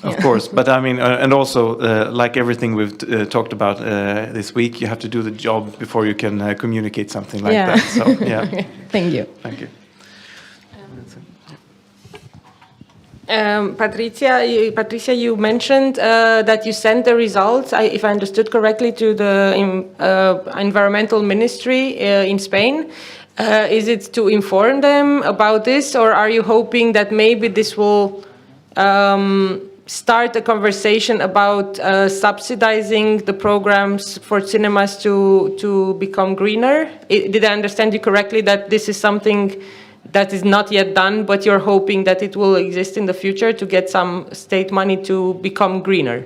Of course, but I mean, and also, like everything we've talked about this week, you have to do the job before you can communicate something like that. So, yeah. Thank you. Thank you. Patricia, you mentioned that you sent the results, if I understood correctly, to the environmental ministry in Spain. Is it to inform them about this, or are you hoping that maybe this will start a conversation about subsidizing the programs for cinemas to become greener? Did I understand you correctly that this is something that is not yet done, but you're hoping that it will exist in the future to get some state money to become greener?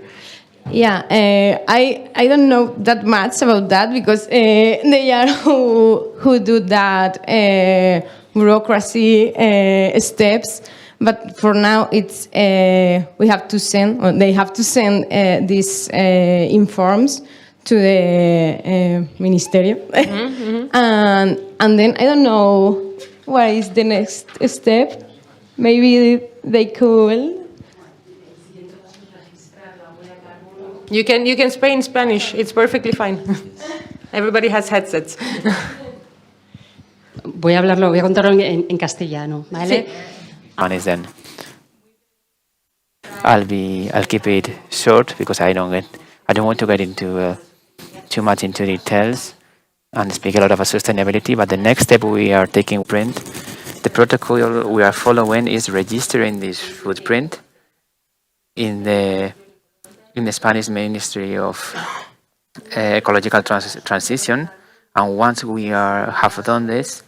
Yeah, I don't know that much about that because they are who do that bureaucracy steps. But for now, it's we have to send, or they have to send these informs to the Ministerio, and then I don't know what is the next step. Maybe they could. You can speak in Spanish. It's perfectly fine. Everybody has headsets. Voy a contarlo en castellano, ¿vale? Sí. One is then I'll keep it short because I don't want to get into too much into details and speak a lot about sustainability, but the next step we are taking print. The protocol we are following is registering this footprint in the Spanish Ministry of Ecological Transition, and once we have done this,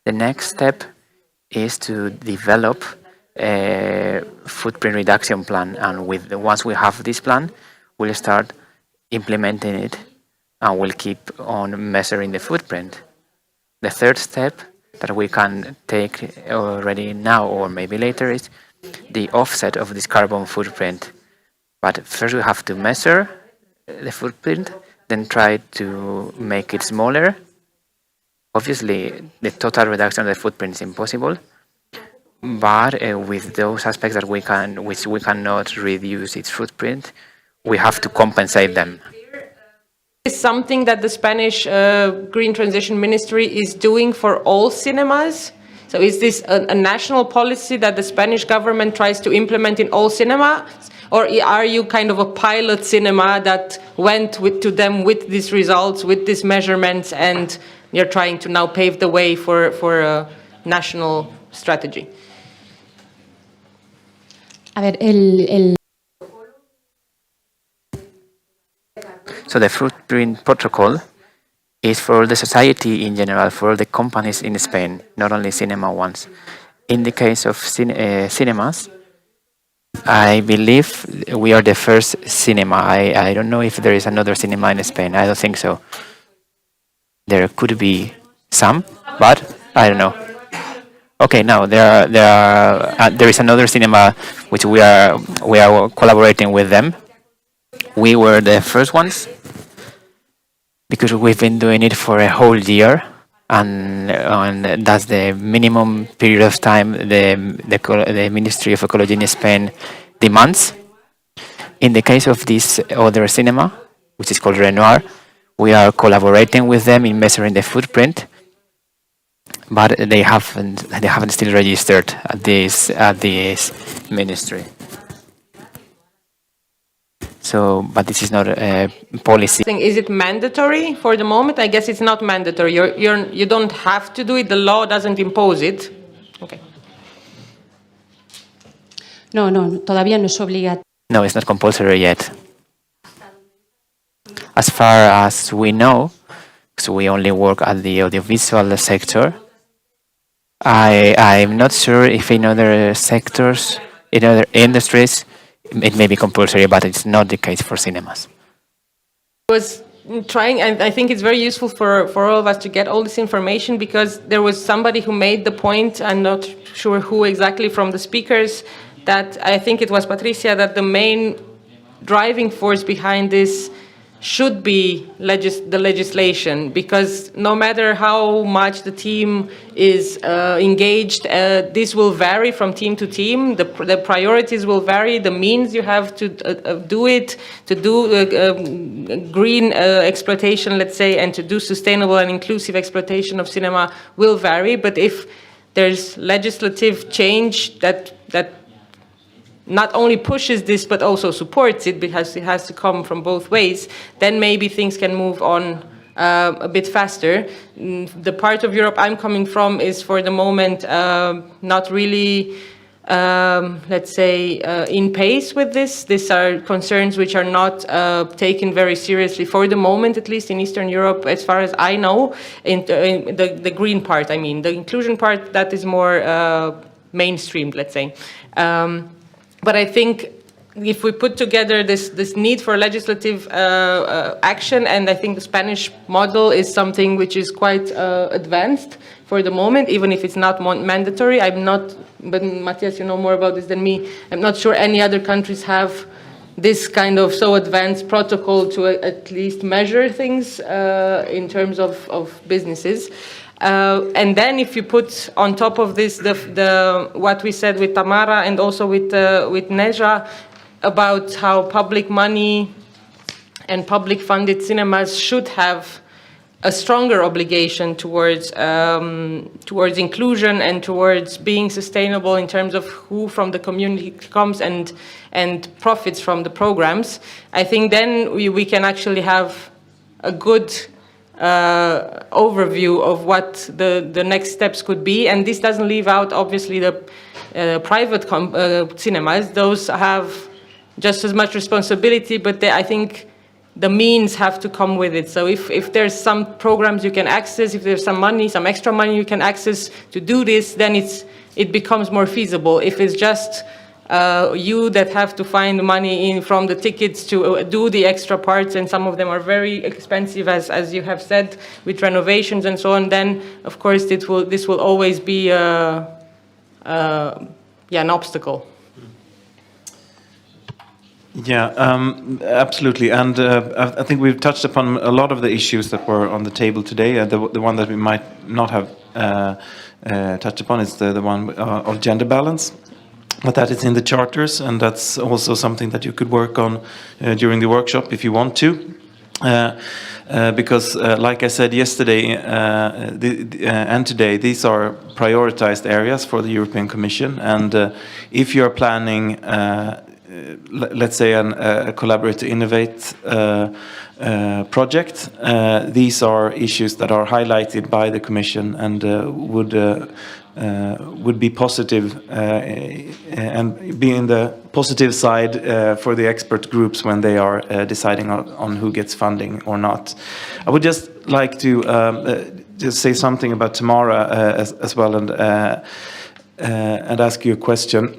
the next step is to develop a footprint reduction plan, and once we have this plan, we'll start implementing it, and we'll keep on measuring the footprint. The third step that we can take already now or maybe later is the offset of this carbon footprint. But first we have to measure the footprint, then try to make it smaller. Obviously, the total reduction of the footprint is impossible, but with those aspects that which we cannot reduce its footprint, we have to compensate them. Is something that the Spanish Green Transition Ministry is doing for all cinemas? So is this a national policy that the Spanish government tries to implement in all cinemas? Or are you kind of a pilot cinema that went to them with these results, with these measurements, and you're trying to now pave the way for a national strategy? A ver, So the footprint protocol is for the society in general, for the companies in Spain, not only cinema ones. In the case of cinemas, I believe we are the first cinema. I don't know if there is another cinema in Spain. I don't think so. There could be some, but I don't know. Okay, now there is another cinema which we are collaborating with them. We were the first ones because we've been doing it for a whole year, and that's the minimum period of time the Ministry of Ecology in Spain demands. In the case of this other cinema, which is called Renoir, we are collaborating with them in measuring the footprint, but they haven't still registered at this ministry. So, but this is not a policy. Is it mandatory for the moment? I guess it's not mandatory. You don't have to do it. The law doesn't impose it. Okay. no, todavía no es obligatorio. No, it's not compulsory yet. As far as we know, because we only work at the audiovisual sector, I'm not sure if in other sectors, in other industries, it may be compulsory, but it's not the case for cinemas. I was trying, and I think it's very useful for all of us to get all this information, because there was somebody who made the point, I'm not sure who exactly from the speakers, that I think it was Patricia, that the main driving force behind this should be the legislation, because no matter how much the team is engaged, this will vary from team to team. The priorities will vary. The means you have to do it, to do green exploitation, let's say, and to do sustainable and inclusive exploitation of cinema will vary. But if there's legislative change that not only pushes this but also supports it, because it has to come from both ways, then maybe things can move on a bit faster. The part of Europe I'm coming from is for the moment not really, let's say, in pace with this. These are concerns which are not taken very seriously for the moment, at least in Eastern Europe, as far as I know. In the green part, I mean. The inclusion part, that is more mainstreamed, let's say. But I think if we put together this need for legislative action, and I think the Spanish model is something which is quite advanced for the moment, even if it's not mandatory. I'm not, but Mathias, you know more about this than me. I'm not sure any other countries have this kind of so advanced protocol to at least measure things in terms of businesses. And then if you put on top of this the what we said with Tamara and also with Neža about how public money and public funded cinemas should have a stronger obligation towards inclusion and towards being sustainable in terms of who from the community comes and profits from the programs, I think then we can actually have a good overview of what the next steps could be. And this doesn't leave out, obviously, the private cinemas. Those have just as much responsibility, but I think the means have to come with it. So if there's some programs you can access, if there's some money, some extra money you can access to do this, then it becomes more feasible. If it's just you that have to find money in from the tickets to do the extra parts, and some of them are very expensive, as you have said, with renovations and so on, then of course this will always be an obstacle. Yeah, absolutely. And I think we've touched upon a lot of the issues that were on the table today. The one that we might not have touched upon is the one of gender balance. But that is in the charters, and that's also something that you could work on during the workshop if you want to. Because, like I said yesterday and today, these are prioritized areas for the European Commission. And if you're planning let's say a collaborate to innovate project, these are issues that are highlighted by the Commission and would be positive and be in the positive side for the expert groups when they are deciding on who gets funding or not. I would just like to just say something about Tamara as well, and ask you a question.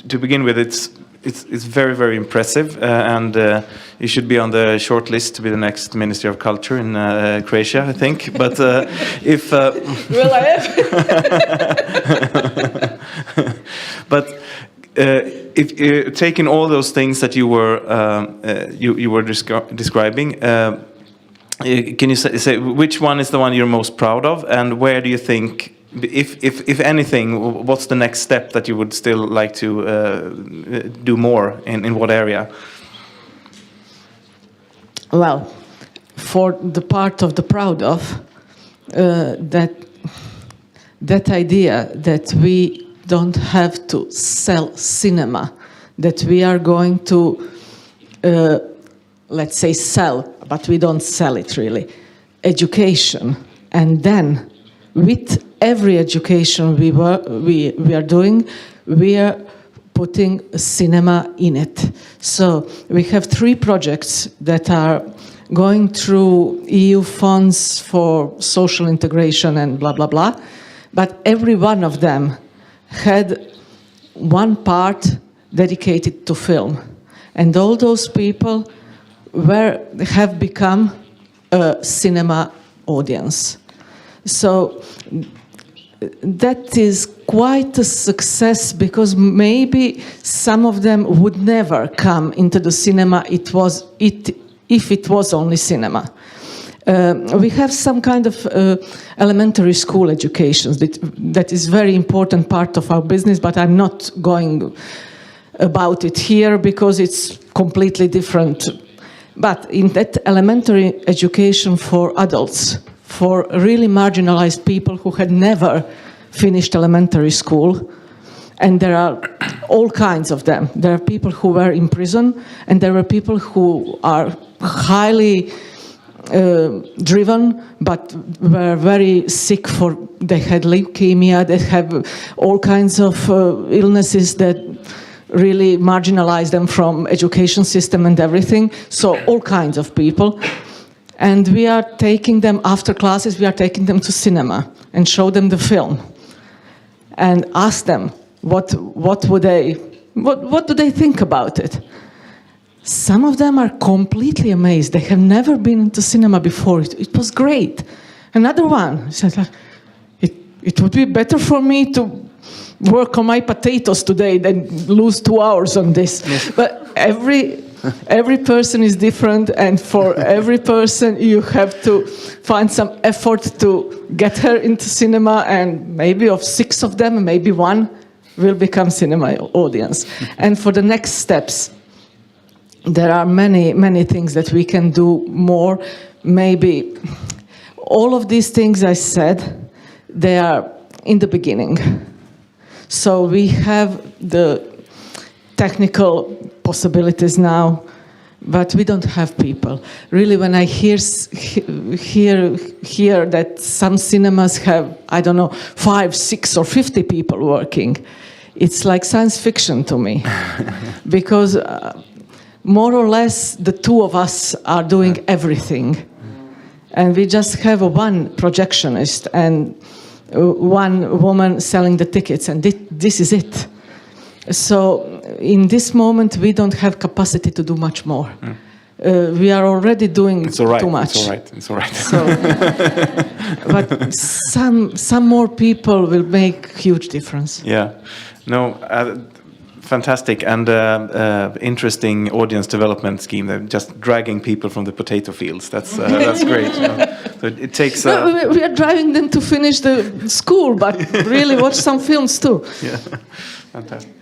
To begin with, it's very, very impressive, and you should be on the short list to be the next Ministry of Culture in Croatia, I think. But if will I have? But if taking all those things that you were describing, can you say which one is the one you're most proud of, and where do you think, if anything, what's the next step that you would still like to do more in what area? Well, for the part of the proud of, that idea that we don't have to sell cinema, that we are going to, let's say, sell, but we don't sell it really, education, and then with every education we are doing, we are putting cinema in it. So we have 3 projects that are going through EU funds for social integration and blah, blah, blah. But every one of them had one part dedicated to film. And all those people have become a cinema audience. So that is quite a success, because maybe some of them would never come into the cinema if it was only cinema. We have some kind of elementary school education that is very important part of our business, but I'm not going about it here because it's completely different. But in that elementary education for adults, for really marginalized people who had never finished elementary school, and there are all kinds of them. There are people who were in prison, and there are people who are highly driven, but were very sick they had leukemia, they have all kinds of illnesses that really marginalize them from education system and everything. So all kinds of people. And we are taking them after classes, we are taking them to cinema and show them the film and ask them what do they think about it. Some of them are completely amazed. They have never been into cinema before. It was great. Another one said, it would be better for me to work on my potatoes today than lose 2 hours on this. Yes. But every person is different, and for every person you have to find some effort to get her into cinema, and maybe of 6 of them, maybe 1 will become cinema audience. And for the next steps, there are many, many things that we can do more. Maybe all of these things I said, they are in the beginning. So we have the technical possibilities now. but we don't have people. Really, when I hear that some cinemas have, I don't know, 5, 6 or 50 people working, it's like science fiction to me. Because more or less the two of us are doing everything. And we just have one projectionist and one woman selling the tickets, and this is it. So in this moment, we don't have capacity to do much more. We are already doing too much. It's all right. So, but some more people will make huge difference. Yeah. No, fantastic and interesting audience development scheme. They're just dragging people from the potato fields. That's great. So it takes. We are driving them to finish the school, but really watch some films too. Yeah, fantastic.